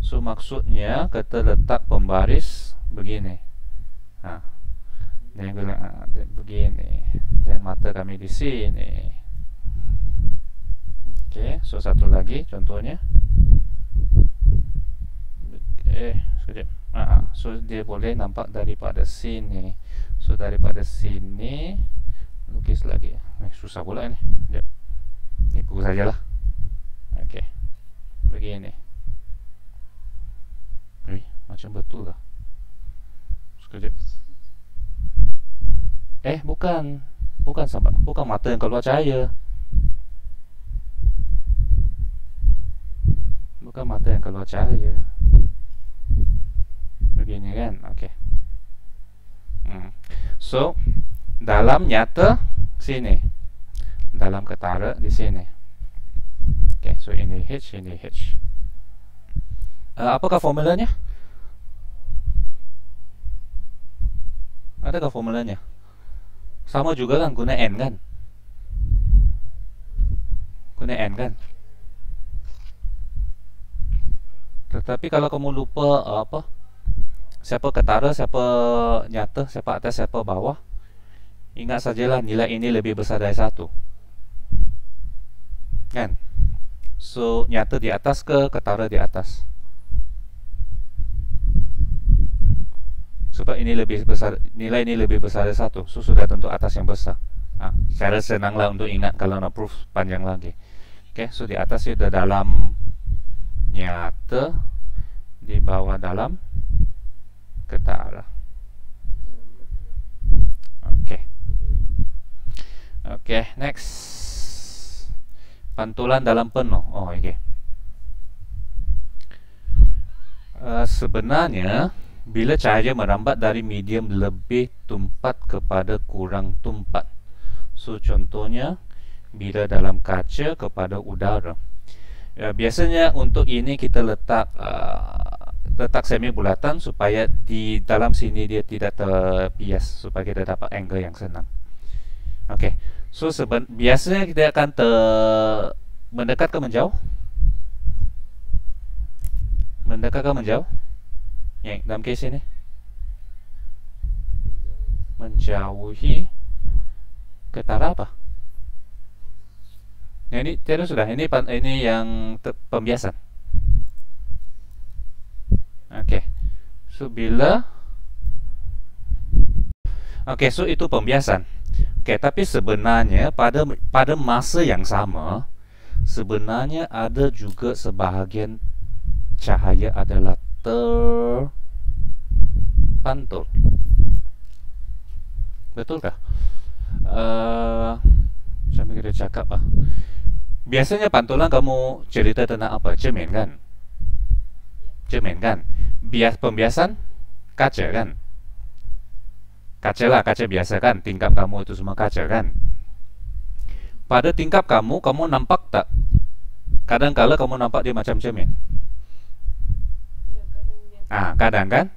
So maksudnya kita letak pembaris begini. Dia bilang begini, dan mata kami di sini. Oke, so satu lagi contohnya. Sekejap. So dia boleh nampak daripada sini. So daripada sini lukis lagi. Susah pula ni. Sekejap. Nipu sajalah. Oke. Begini. Macam betul lah. Sekejap. Bukan. Bukan sahabat. Bukan mata yang keluar cahaya. Bukan mata yang keluar cahaya. Begini kan, oke. So dalam nyata sini, dalam ketara di sini. Oke, so ini H, ini H. Apakah formulanya? Adakah formulanya? Sama juga kan, guna N kan? Guna N kan? Tetapi kalau kamu lupa siapa ketara, siapa nyata, siapa atas, siapa bawah, ingat sajalah nilai ini lebih besar dari 1 kan. So nyata di atas ke ketara di atas, sebab ini lebih besar, nilai ini lebih besar dari 1. So sudah tentu atas yang besar. Cara senanglah untuk ingat kalau nak proof panjang lagi. Oke, so di atas sudah dalam nyata, di bawah dalam ketara. Oke, next. Pantulan dalam penuh. Sebenarnya bila cahaya merambat dari medium lebih tumpat kepada kurang tumpat. So contohnya bila dalam kaca kepada udara. Biasanya untuk ini kita letak semi bulatan supaya di dalam sini dia tidak terbias, supaya kita dapat angle yang senang. Oke, so biasanya kita akan mendekat ke menjauh, mendekat ke menjauh. Yang dalam case ini menjauhi ketara apa? Ini terus sudah, ini yang pembiasan. Oke, so bila so itu pembiasan. Tapi sebenarnya pada masa yang sama, sebenarnya ada juga sebahagian cahaya adalah terpantul. Betulkah? Saya kita cakap biasanya pantulan kamu cerita tentang apa? Cermin kan? Cermin kan? Pembiasan kaca kan? Kaca lah, kaca biasa kan? Tingkap kamu itu semua kaca kan? Pada tingkap kamu nampak tak? Kadang-kala kamu nampak dia macam cermin. Kadang kan?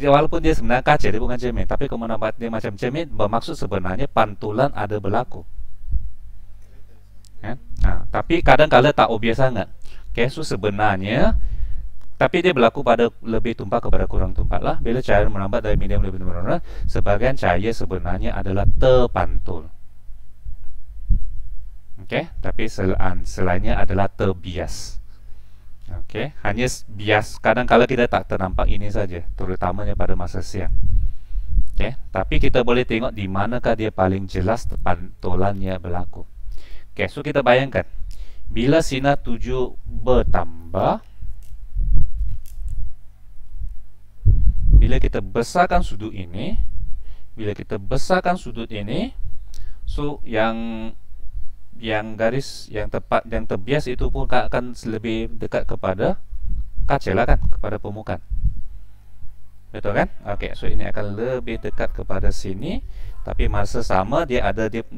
Walaupun dia sebenarnya kaca, dia bukan cermin, tapi kamu nampak dia macam cermin, bermaksud sebenarnya pantulan ada berlaku. Tapi kadang-kala tak obvious sangat. So sebenarnya Tapi dia berlaku pada lebih tumpat kepada kurang tumpat lah. Bila cahaya merambat dari medium lebih berwarna, sebagian cahaya sebenarnya adalah terpantul. Okey, tapi selainnya adalah terbias. Okey, hanya bias. Kadang kala kita tak ternampak ini saja, terutamanya pada masa siang. Okey, tapi kita boleh tengok di manakah dia paling jelas terpantulannya berlaku. Okey, so kita bayangkan bila sinar tuju bertambah, bila kita besarkan sudut ini, so yang garis yang tepat, yang terbias itu pun akan lebih dekat kepada kaca lah kan, kepada permukaan. Betul kan? Okey, so ini akan lebih dekat kepada sini, tapi masa sama dia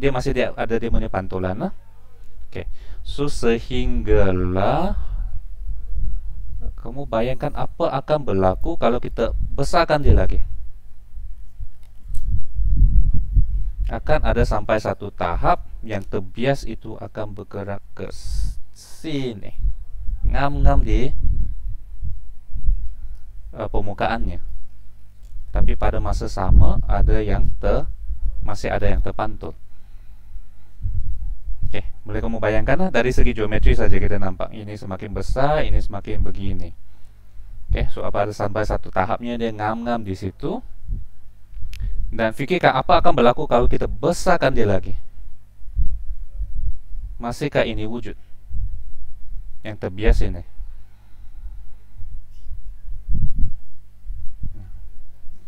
masih ada dia punya pantulan lah. Okey. So sehinggalah kamu bayangkan apa akan berlaku kalau kita besarkan dia lagi. Akan ada sampai satu tahap yang terbias itu akan bergerak ke sini, ngam-ngam di permukaannya. Tapi pada masa sama masih ada yang terpantul. Okey, boleh kamu bayangkan lah, dari segi geometri saja kita nampak ini semakin besar, ini semakin begini. Okey, so ada sampai satu tahapnya dia ngam-ngam di situ. Dan fikirkan apa akan berlaku kalau kita besarkan dia lagi. Masihkah ini wujud yang terbias ini?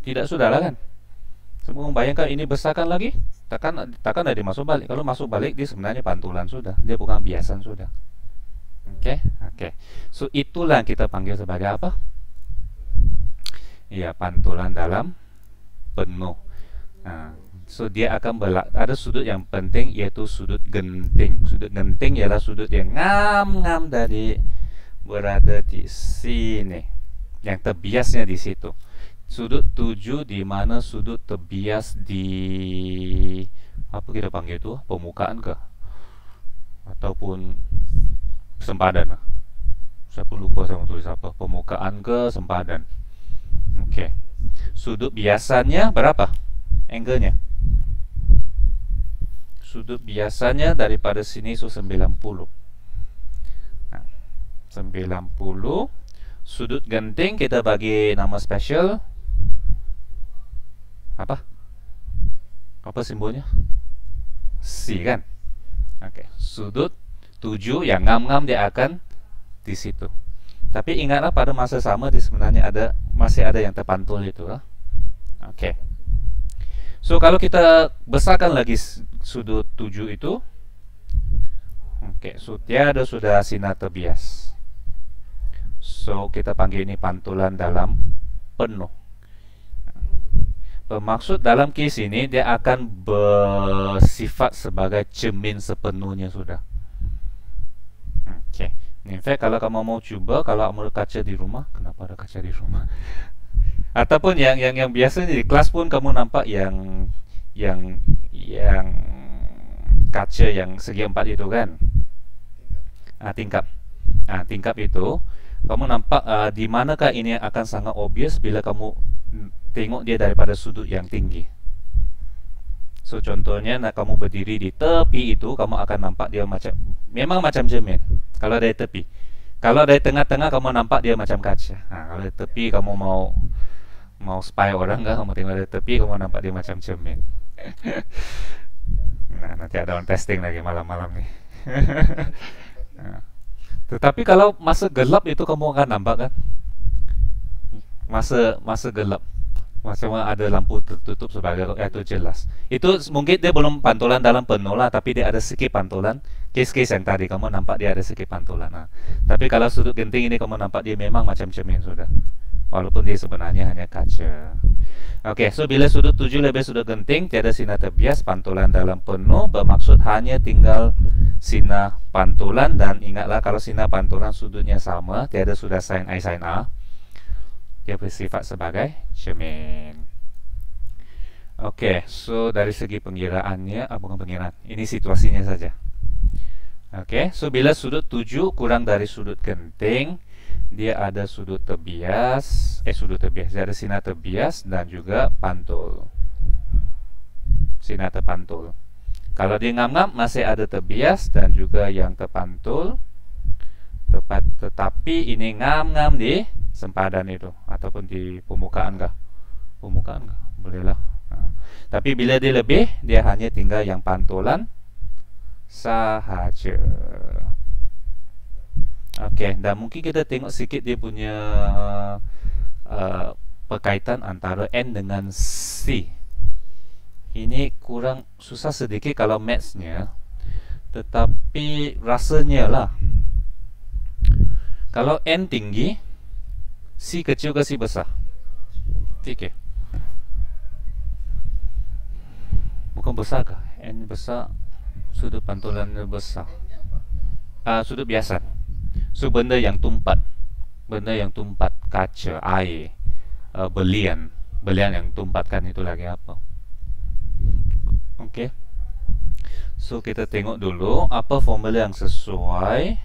Tidak sudah lah kan? Semua membayangkan ini besarkan lagi, takkan ada masuk balik. Kalau masuk balik dia sebenarnya pantulan sudah, dia bukan biasan sudah. Okey, okey. So itulah yang kita panggil sebagai apa? Ya, pantulan dalam penuh. So dia akan ada sudut yang penting, iaitu sudut genting. Sudut genting ialah sudut yang ngam-ngam dari berada di sini, yang terbiasnya di situ. Sudut tuju di mana sudut terbias di apa kita panggil itu, permukaan ke ataupun sempadan. Saya pun lupa saya mau tulis apa, permukaan ke sempadan. Okey. Sudut biasanya berapa? Angle-nya. Sudut biasanya daripada sini so 90. 90. Sudut genting kita bagi nama special. Apa simbolnya? C kan? Okey. Sudut tuju yang ngam-ngam dia akan di situ. Tapi ingatlah pada masa sama dia sebenarnya masih ada yang terpantul itu lah. Okey. So kalau kita besarkan lagi sudut tuju itu, okey, so tiada sudah sinar terbias. So kita panggil ini pantulan dalam penuh. Bermaksud dalam kes ini dia akan bersifat sebagai cermin sepenuhnya sudah. Okey. In fact, kalau kamu mau cuba, kalau kamu ada kaca di rumah, kenapa ada kaca di rumah? Ataupun yang biasanya di kelas pun kamu nampak yang kaca yang segi empat itu kan? Tingkap. Tingkap itu kamu nampak di manakah ini akan sangat obvious bila kamu tengok dia daripada sudut yang tinggi. So contohnya nak kamu berdiri di tepi itu, kamu akan nampak dia memang macam cermin kalau dari tepi. Kalau dari tengah-tengah kamu nampak dia macam kaca. Kalau dari tepi kamu mau spy orang kan, kamu tengok dari tepi kamu nampak dia macam cermin. Nah, nanti ada orang testing lagi malam-malam nih. Tetapi kalau masa gelap itu kamu akan nampak kan, masa gelap macam ada lampu tertutup sebagai itu jelas. Itu mungkin dia belum pantulan dalam penuh lah, tapi dia ada sikit pantulan. Kes-kes yang tadi kamu nampak dia ada sikit pantulan. Tapi kalau sudut genting ini kamu nampak dia memang macam cermin sudah, walaupun dia sebenarnya hanya kaca. Okey, so bila sudut tuju lebih sudut genting, tiada sinar terbias, pantulan dalam penuh, bermaksud hanya tinggal sinar pantulan. Dan ingatlah kalau sinar pantulan sudutnya sama, tiada sudah sin I sin A, dia bersifat sebagai cermin. Okey, so dari segi pengiraannya, bukan pengiraan, ini situasinya saja. Okey, so bila sudut tuju kurang dari sudut genting, dia ada sudut terbias, dia ada sinar terbias dan juga pantul. Sinar terpantul. Kalau dia ngam-ngam masih ada terbias dan juga yang terpantul. Tetapi ini ngam-ngam di sempadan itu ataupun di permukaan kah? Permukaan kah? Bolehlah. Tapi bila dia lebih, dia hanya tinggal yang pantulan sahaja. Okey, dan mungkin kita tengok sikit dia punya perkaitan antara N dengan C. Ini kurang susah sedikit kalau mathsnya, tetapi rasanya lah, kalau N tinggi, C kecil ke C besar? Fikir. Bukan besar kah? N besar, sudut pantulannya besar. Sudut biasa. So benda yang tumpat, kaca, air, belian yang tumpatkan itu lagi apa? Okey. So kita tengok dulu apa formula yang sesuai.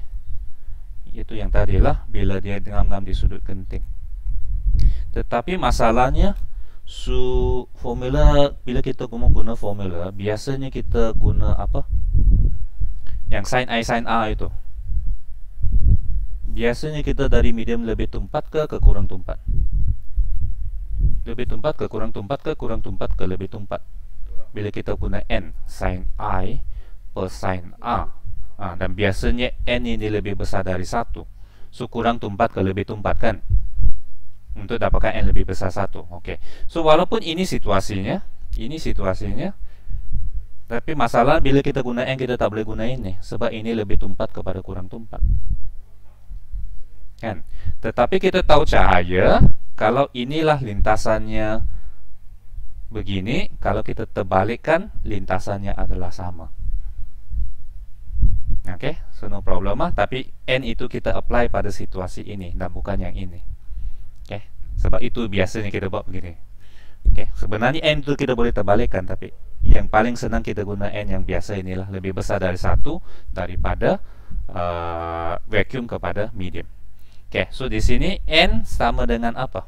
Itu yang tadilah, bila dia ngam-ngam di sudut genting. Tetapi masalahnya, formula, bila kita guna formula, biasanya kita guna apa? Yang sin I sin A itu. Biasanya kita dari medium lebih tumpat ke kurang tumpat. Lebih tumpat ke kurang tumpat ke kurang tumpat ke lebih tumpat. Bila kita guna N sin I per sin A. Dan biasanya N ini lebih besar dari 1. So kurang tumpat ke lebih tumpat kan, untuk dapatkan N lebih besar 1. Okey. So walaupun ini situasinya, tapi masalah bila kita guna N, kita tak boleh guna ini, sebab ini lebih tumpat kepada kurang tumpat kan. Tetapi kita tahu cahaya, kalau inilah lintasannya begini, kalau kita terbalikkan, lintasannya adalah sama. Okay, so no problem lah. Tapi N itu kita apply pada situasi ini dan bukan yang ini. Okay, sebab itu biasanya kita buat begini. Okay, sebenarnya N itu kita boleh terbalikkan, tapi yang paling senang kita guna N yang biasa inilah, lebih besar dari 1 daripada vacuum kepada medium. Okay, so di sini N sama dengan apa?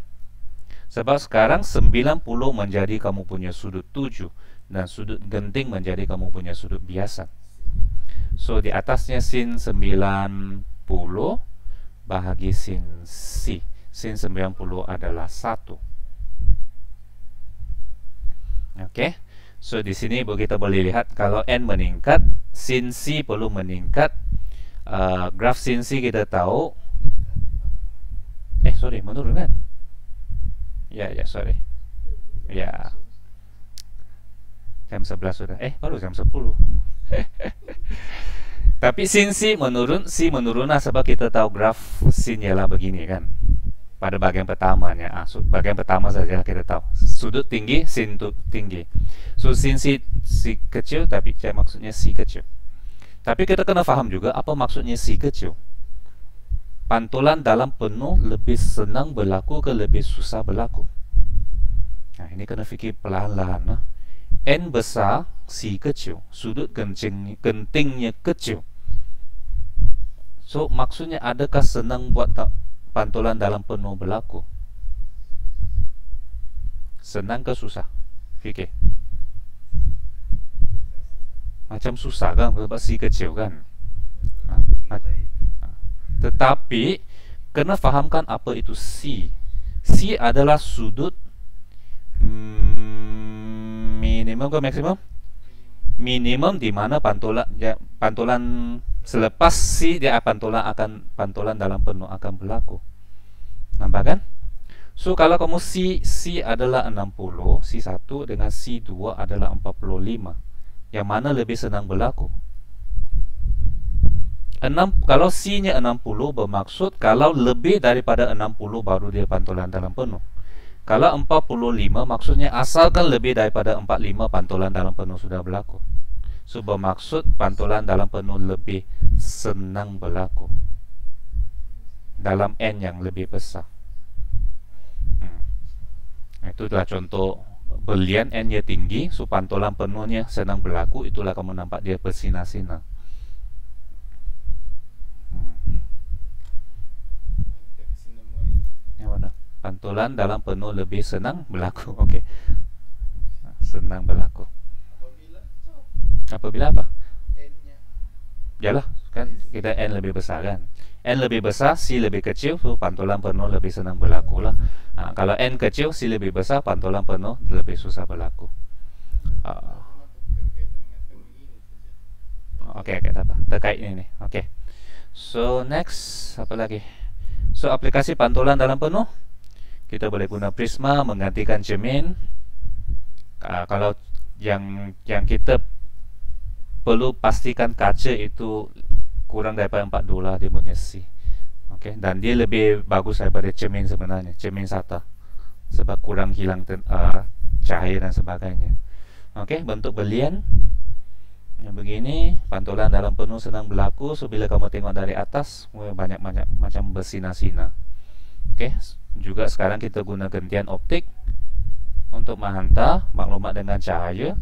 Sebab sekarang 90 menjadi kamu punya sudut 7 dan sudut genting menjadi kamu punya sudut biasa. So di atasnya sin 90 bahagi sin C. Sin 90 adalah 1. Okey. So di sini kita boleh lihat kalau N meningkat, sin C perlu meningkat. Graf sin C kita tahu. Menurun kan? Ya, sorry. Ya. Jam 11 sudah. Baru jam 10. Tapi sin C menurun, lah sebab kita tahu graf sin ialah begini kan. Pada bagian pertamanya, bagian pertama saja kita tahu. Sudut tinggi, sin itu tinggi. So sin C kecil, tapi maksudnya C kecil. Tapi kita kena faham juga apa maksudnya C kecil. Pantulan dalam penuh lebih senang berlaku ke lebih susah berlaku? Nah, ini kena fikir pelan-pelan lah. N besar, C kecil, sudut gentingnya kecil. So maksudnya adakah senang buat pantulan dalam penuh berlaku? Senang ke susah? Fikir. Macam susah kan, sebab C kecil kan. Tetapi kena fahamkan apa itu C. C adalah sudut minimum ke maksimum? Minimum di mana pantulan selepas C dia pantulan dalam penuh akan berlaku. Nampak kan? So kalau kamu C adalah 60, C1 dengan C2 adalah 45. Yang mana lebih senang berlaku? Kalau C-nya 60 bermaksud kalau lebih daripada 60 baru dia pantulan dalam penuh. Kalau 45 maksudnya asalkan lebih daripada 45 pantulan dalam penuh sudah berlaku. So bermaksud pantulan dalam penuh lebih senang berlaku dalam N yang lebih besar. Itulah contoh belian N-nya tinggi, so pantulan penuhnya senang berlaku. Itulah kamu nampak dia bersinar-sinar. pantulan dalam penuh lebih senang berlaku. Okey. Senang berlaku. Apabila apa? Yalah, kan kita N lebih besar kan. N lebih besar, C lebih kecil, so pantulan penuh lebih senang berlaku lah. Kalau N kecil, C lebih besar, pantulan penuh lebih susah berlaku. Okey, tak apa. Terkait ini. Okey. So next, apa lagi? So aplikasi pantulan dalam penuh, kita boleh guna prisma menggantikan cermin. Kalau yang kita perlu pastikan kaca itu kurang daripada $4 dia punya C. Okey, dan dia lebih bagus daripada cermin sebenarnya, cermin SATA, sebab kurang hilang cahaya dan sebagainya. Okey, bentuk belian yang begini, pantulan dalam penuh senang berlaku. So bila kamu tengok dari atas, banyak macam bersinar-sinar. Okey, juga sekarang kita guna gentian optik untuk menghantar maklumat dengan cahaya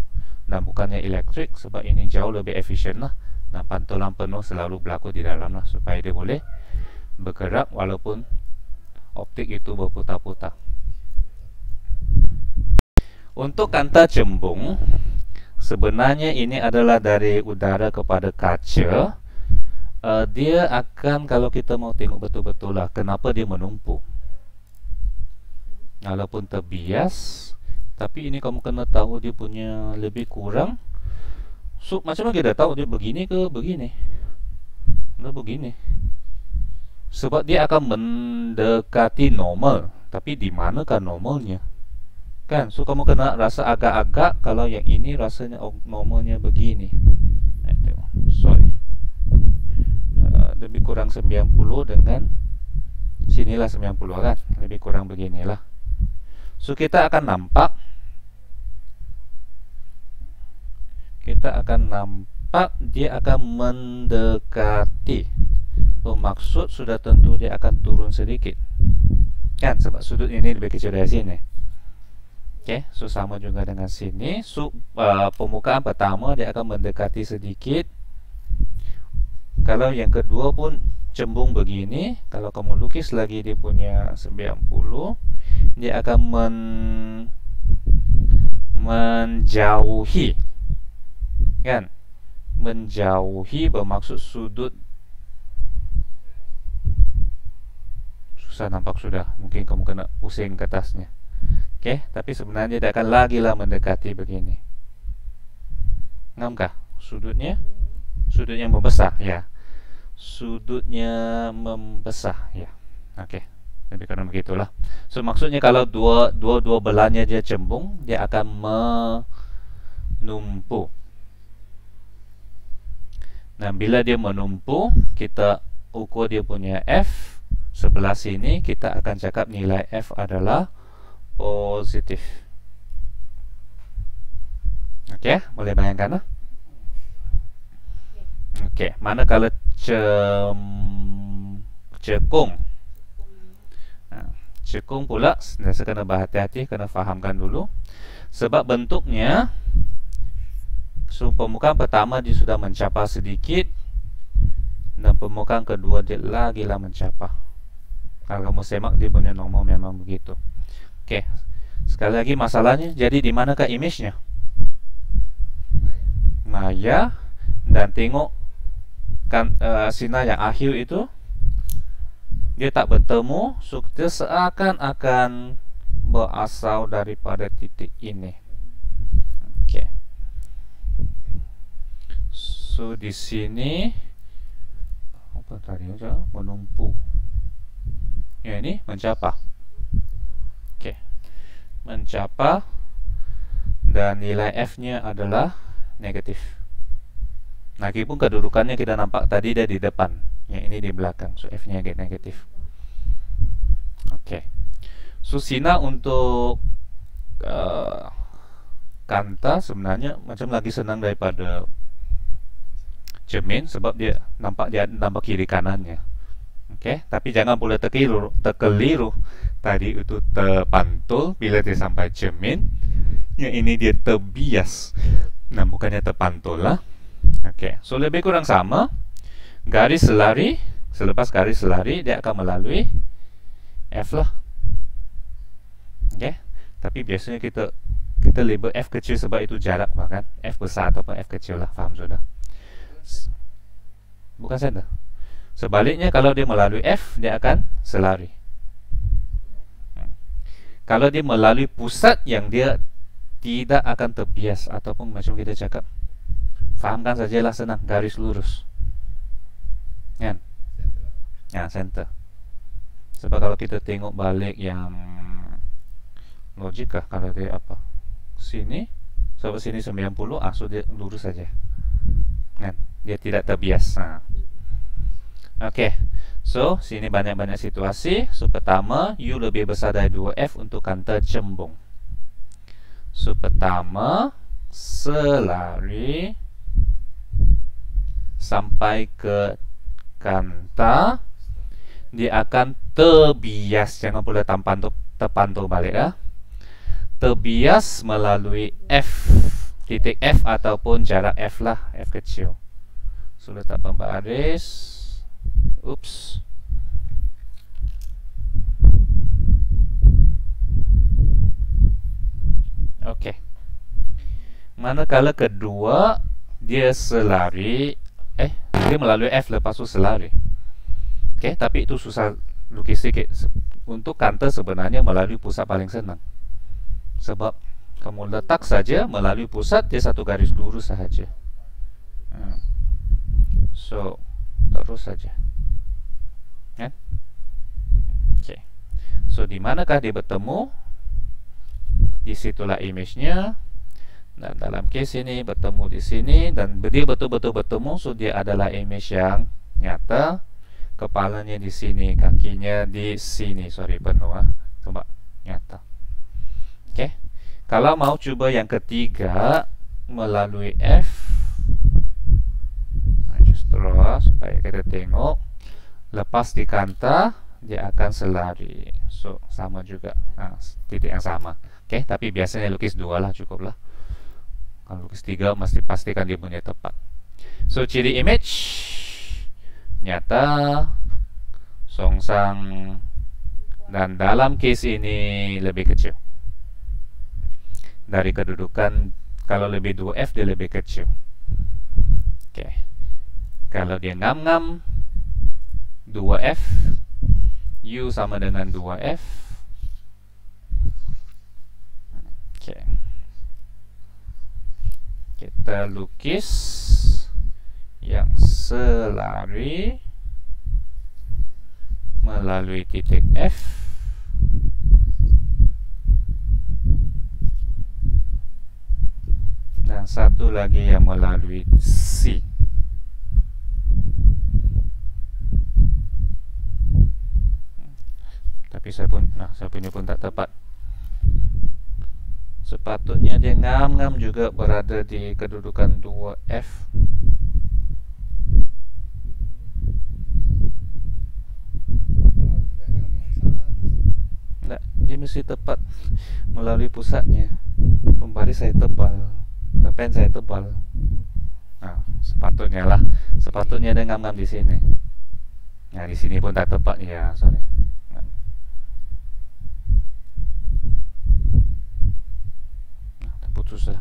dan bukannya elektrik, sebab ini jauh lebih efisien lah. Dan pantulan penuh selalu berlaku di dalam lah, supaya dia boleh bergerak walaupun optik itu berputar-putar. Untuk kanta cembung, sebenarnya ini adalah dari udara kepada kaca. Dia akan, kalau kita mau tengok betul-betul lah kenapa dia menumpuk, walaupun terbias, tapi ini kamu kena tahu dia punya lebih kurang. So macam mana kita tahu dia begini ke begini? Nah, begini, sebab dia akan mendekati normal, tapi di manakah normalnya? Kan, so kamu kena rasa agak-agak. Kalau yang ini rasanya normalnya begini. Sorry, lebih kurang 90 dengan sinilah 90 kan, lebih kurang beginilah. So kita akan nampak, dia akan mendekati. Bermaksud sudah tentu dia akan turun sedikit kan, sebab sudut ini lebih kecil dari sini. Okey, so sama juga dengan sini. So permukaan pertama dia akan mendekati sedikit. Kalau yang kedua pun cembung begini, kalau kamu lukis lagi dia punya 90, dia akan menjauhi kan, menjauhi bermaksud sudut. Susah nampak sudah, mungkin kamu kena pusing ke atasnya. Okey, tapi sebenarnya dia akan lagi lah mendekati begini. Nampak sudutnya? Sudutnya membesar, ya. Sudutnya membesar, ya. Okey, lebih kurang begitulah. So maksudnya kalau dua belahnya dia cembung, dia akan menumpuk. Nah, bila dia menumpuk, kita ukur dia punya F. Sebelah sini kita akan cakap nilai F adalah positif. Okey, boleh bayangkan lah. Okey, mana kalau cekung. Cekung pula, saya kena berhati-hati, kena fahamkan dulu. Sebab bentuknya, so permukaan pertama dia sudah mencapah sedikit, dan permukaan kedua dia lagi lah mencapah. Kalau kamu semak, dia punya normal memang begitu. Okey, sekali lagi masalahnya, jadi di manakah image-nya? Maya. Dan tengok kan, sinar yang akhir itu dia tak bertemu, so dia seakan-akan berasal daripada titik ini. Okey, so di sini apa tadi aja menumpuk, yang ini mencapah. Okey, mencapah, dan nilai F-nya adalah negatif. Lagipun kedudukannya kita nampak tadi dia di depan, yang ini di belakang, so F-nya negatif. Okey, so sinar untuk kanta sebenarnya macam lagi senang daripada cermin, sebab dia nampak kiri kanannya. Okey, tapi jangan pula terkeliru tadi itu terpantul bila dia sampai cermin, yang ini dia terbias. Nah, bukannya terpantul lah. Okey, so lebih kurang sama. Garis selari, selepas garis selari dia akan melalui F lah. Tapi biasanya kita label F kecil sebab itu jarak, bahkan F besar ataupun F kecil lah. Faham sudah? Bukan center. Sebaliknya, kalau dia melalui F, dia akan selari. Kalau dia melalui pusat yang dia tidak akan terbias, ataupun macam kita cakap, fahamkan sajalah, senang, garis lurus, kan? Ya, center. Sebab kalau kita tengok balik yang logik kah, kalau dia apa sini, sebab sini 90, so dia lurus saja, kan? Dia tidak terbias. Okey, so sini banyak-banyak situasi. So pertama, U lebih besar dari 2F untuk kanta cembung. So pertama, selari sampai ke kanta, dia akan terbias. Jangan pula terpantau balik ya. Terbias melalui F, titik F ataupun jarak F lah, F kecil. So letak pembaris. Oops. Okey. Manakala kedua, dia selari, dia melalui F lepas tu selari. Okey, tapi itu susah lukis sikit. Untuk kanta sebenarnya melalui pusat paling senang. Sebab kamu letak saja melalui pusat, dia satu garis lurus sahaja. So terus saja, kan? Okay. So di manakah dia bertemu? Disitulah image-nya. Dan dalam case ini bertemu di sini, dan dia betul-betul bertemu. So dia adalah image yang nyata. Kepalanya di sini, kakinya di sini. Sorry, penuh sebab nyata. Okay. Kalau mau cuba yang ketiga melalui F, draw supaya kita tengok, lepas di kanta dia akan selari. So sama juga, titik yang sama. Okay, tapi biasanya lukis 2 lah, cukup lah. Kalau lukis 3 mesti pastikan dia punya tepat. So ciri image nyata, songsang, dan dalam case ini lebih kecil dari kedudukan. Kalau lebih 2F dia lebih kecil. Okay. Kalau dia ngam-ngam 2F, U sama dengan 2F. Okay. Kita lukis yang selari melalui titik F. Dan satu lagi yang melalui C. Tapi saya punya pun tak tepat. Sepatutnya dia ngam-ngam juga berada di kedudukan 2F. Tak, dia mesti tepat melalui pusatnya. Pembaris saya tebal, pen saya tebal. Sepatutnya lah. Sepatutnya dia ngam-ngam di sini. Ya, di sini pun tak tepat ya, sorry. Putus lah.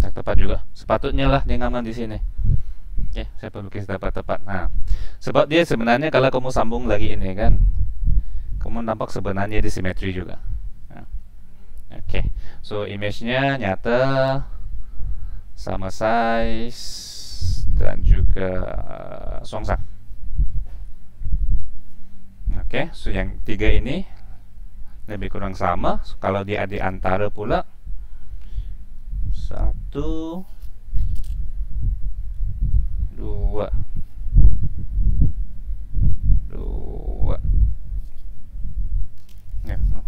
Tak tepat juga. Sepatutnya lah dia ngam-ngam di sini. Oke, saya perlu lukis dapat tepat. Sebab dia sebenarnya kalau kamu sambung lagi ini kan, kamu nampak sebenarnya dia simetri juga. Oke, so image-nya nyata, sama size dan juga songsang. Oke, so yang 3 ini lebih kurang sama. So, kalau dia di antara pula 1, 2, 2. Ya, no.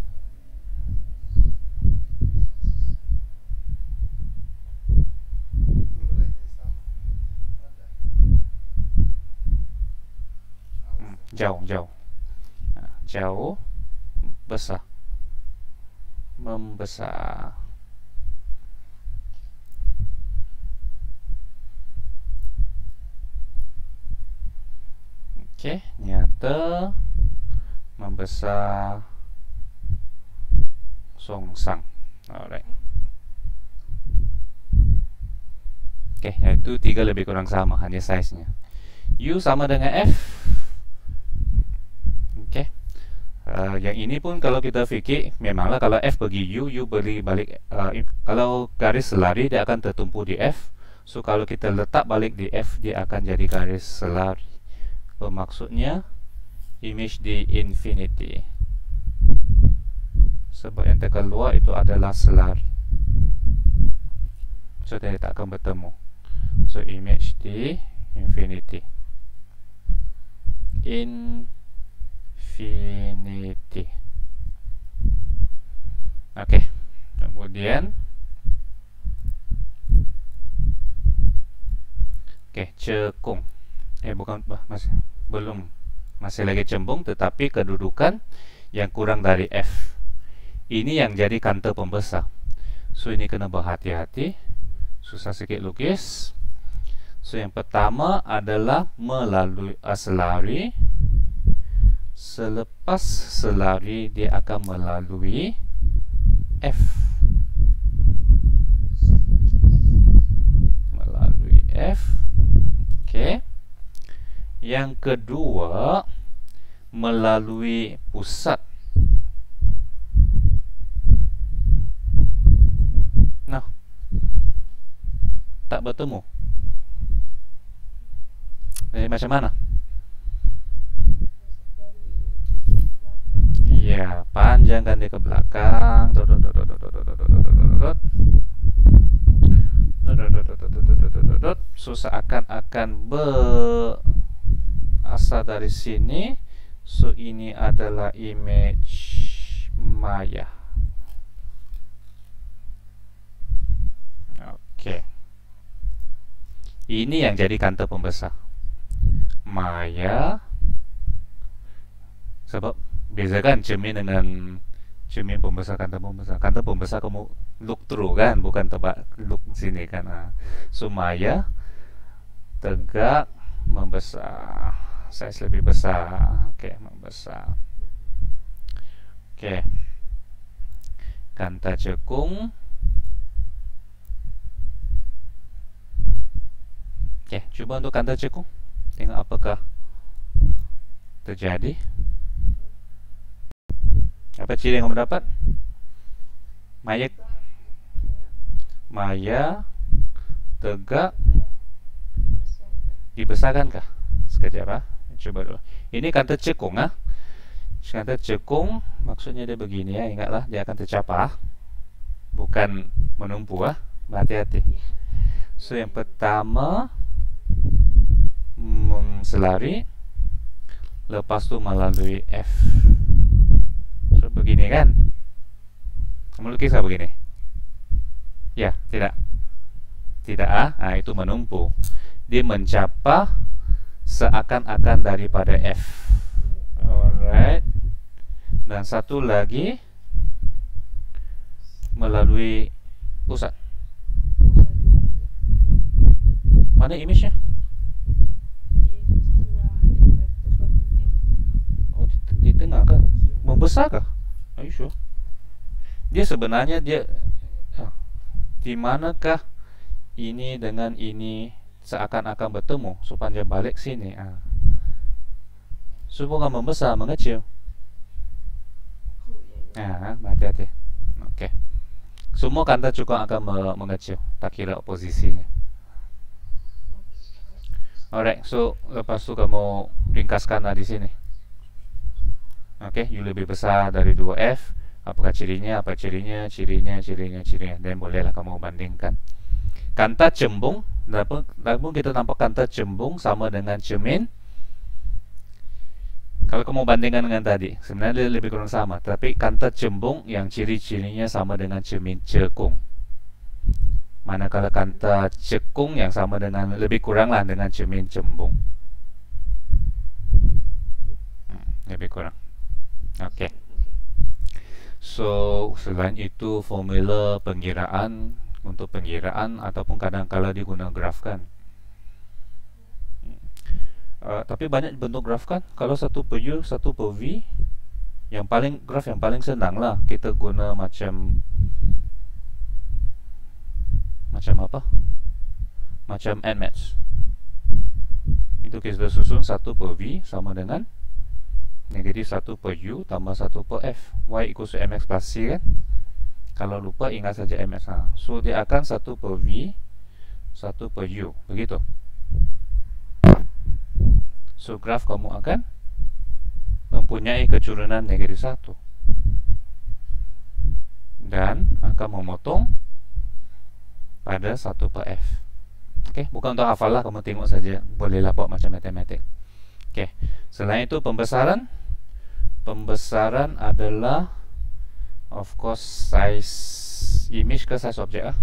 Jauh, jauh, besar, membesar. Oke, nyata membesar songsang. Alright. Oke, yaitu 3 lebih kurang sama, hanya size-nya. U sama dengan F. Oke. Yang ini pun kalau kita fikir, memanglah kalau F bagi U beri balik. Kalau garis selari, dia akan tertumpu di F. So, kalau kita letak balik di F, dia akan jadi garis selari. Bermaksudnya, image di infinity. Sebab yang terkeluar itu adalah selari. So, dia tak akan bertemu. So, image di infinity. Infinity. Oke. Kemudian cekung. Bukan, masih lagi cembung, tetapi kedudukan yang kurang dari F. Ini yang jadi kanta pembesar. So, ini kena berhati-hati. Susah sikit lukis. So, yang pertama adalah melalui selari. Selepas selari, dia akan melalui F. Melalui F. Oke. Yang kedua, melalui pusat. Nah, tak bertemu. Macam mana? Ya, panjangkan dia ke belakang. So, seakan-akan berasal dari sini. So, ini adalah image maya. Oke. Ini yang jadi kanta pembesar maya. Sebab bezakan cermin dengan cermin pembesar, kanta pembesar. Kanta pembesar kamu look through kan, bukan tebak look sini kan. So, maya tegak membesar, size lebih besar. Oke, membesar. Oke. Kanta cekung. Oke, cuba untuk kanta cekung. Tengok apakah terjadi. Apa ciri yang kamu dapat? Maya tegak dibesarkankah? Sekejap. Coba dulu. Ini kanta cekung. Kanta cekung maksudnya dia begini ya. Ingatlah, dia akan tercapah, bukan menumpu. Hati-hati. So, yang pertama selari, lepas tu melalui F. So, begini kan? Kamu lukis apa begini? Ya, tidak. Tidak. Itu menumpu. Dia mencapah seakan-akan daripada F. Alright. Dan satu lagi melalui pusat. Mana image-nya? Di tengah kan? Membesar kah? Are you sure? Dia sebenarnya di manakah ini dengan ini seakan-akan bertemu? So, panjang balik sini. So, bukan membesar, mengecil. Hati-hati. Oke. Semua kanta cukup akan mengecil, tak kira posisinya. Alright, so lepas tu kamu ringkaskanlah di sini. Oke, U lebih besar dari 2F. Apakah cirinya? Apa cirinya? Cirinya. Dan bolehlah kamu bandingkan. Kanta cembung, namun kita nampak kanta cembung sama dengan cermin. Kalau kamu bandingkan dengan tadi, sebenarnya dia lebih kurang sama. Tapi kanta cembung yang ciri-cirinya sama dengan cermin cekung. Manakala kanta cekung yang sama dengan, lebih kuranglah dengan cermin cembung. Lebih kurang. Oke. So, selain itu formula pengiraan, untuk pengiraan ataupun kadang-kala digunakan grafkan. Tapi banyak bentuk graf kan. Kalau satu per U, satu per V, yang paling graf yang paling senang lah kita guna macam apa? Macam Nmatch. Itu kita susun 1 per V sama dengan negatif 1 per U tambah 1 per F. Y equals to Mx plus C kan. Kalau lupa ingat saja Mx. So dia akan 1 per V 1 per U. Begitu. So graf kamu akan mempunyai keturunan negatif 1 dan akan memotong pada 1 per F. Oke, bukan untuk hafal lah, kamu tengok saja, bolehlah buat macam matematik. Oke, selain itu pembesaran adalah of course size image ke size objek ah.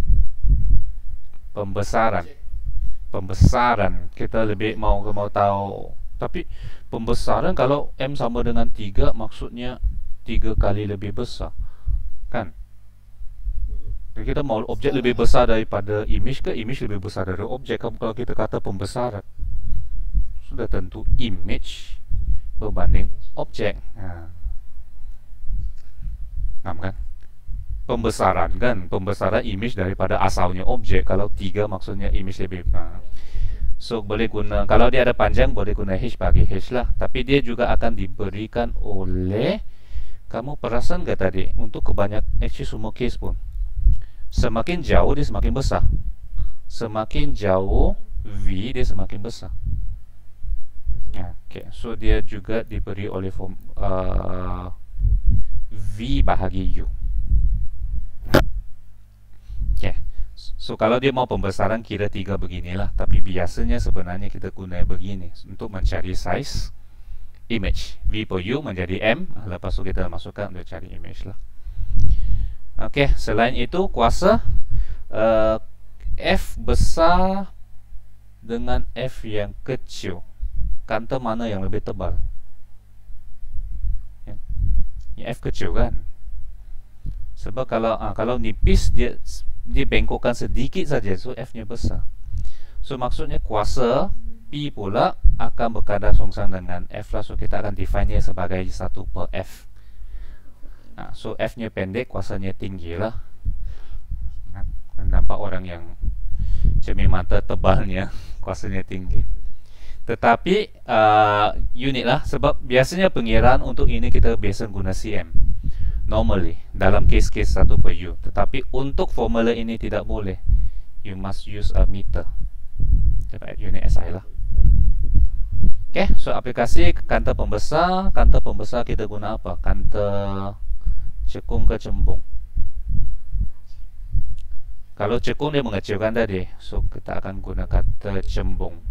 Pembesaran kita lebih mau tahu. Tapi pembesaran kalau M sama dengan 3 maksudnya 3 kali lebih besar kan. Jadi kita mau objek lebih besar daripada image ke image lebih besar dari objek. Kalau kita kata pembesaran, sudah tentu image berbanding objek. Kan? Pembesaran image daripada asalnya objek. Kalau 3 maksudnya image lebih besar. So boleh guna, kalau dia ada panjang boleh guna H bagi H lah. Tapi dia juga akan diberikan oleh, kamu perasan gak tadi, untuk kebanyakan, actually semua case pun, semakin jauh dia semakin besar. Semakin jauh V dia semakin besar. Okay. So dia juga diberi oleh form V bahagi U. Okay. So kalau dia mau pembesaran kira 3 beginilah. Tapi biasanya sebenarnya kita guna begini untuk mencari size image. V per U menjadi M. Lepas itu kita masukkan untuk cari image lah. Oke, selain itu kuasa F besar dengan F yang kecil, kanta mana yang lebih tebal? F kecil kan? Sebab kalau nipis dia bengkokkan sedikit saja, so F nya besar. So maksudnya kuasa P pula akan berkadar songsang dengan F lah. So kita akan define nya sebagai 1 per F. So F nya pendek, kuasanya tinggi lah. Nampak orang yang cermin mata tebalnya kuasanya tinggi. Tetapi unik lah, sebab biasanya pengiraan untuk ini kita biasa guna cm normally dalam case-case 1 per U. Tetapi untuk formula ini tidak boleh, you must use a meter. Kita add unit SI lah. Okay, so aplikasi kanta pembesar kita guna apa? Kanta cekung ke cembung. Kalau cekung dia mengecilkan tadi, so kita akan guna kata cembung.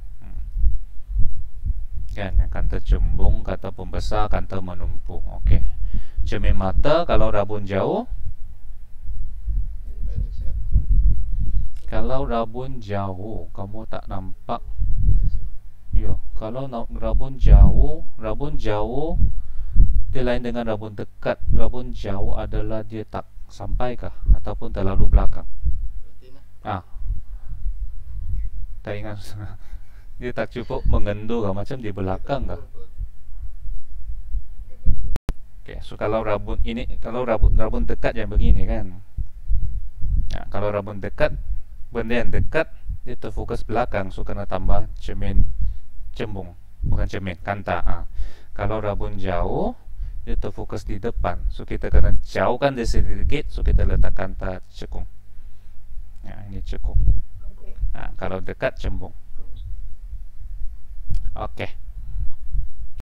Kan, kata cembung, kata pembesar, kata menumpuk. Okey. Cermin mata kalau rabun jauh. Kalau rabun jauh, kamu tak nampak. Yo, kalau rabun jauh dia lain dengan rabun dekat. Rabun jauh adalah dia tak sampai kah ataupun terlalu belakang. Tak ingat. Dia tak cukup mengendur kah, macam di belakang kah? Okay, so kalau rabun ini, kalau rabun dekat yang begini kan. Kalau rabun dekat, benda yang dekat dia terfokus belakang, so kena tambah cermin cembung, bukan cermin, kanta. Kalau rabun jauh dia terfokus di depan, so kita kena jauhkan dia sedikit, so kita letak kanta cekung. Ini cekung. Kalau dekat cembung. Oke.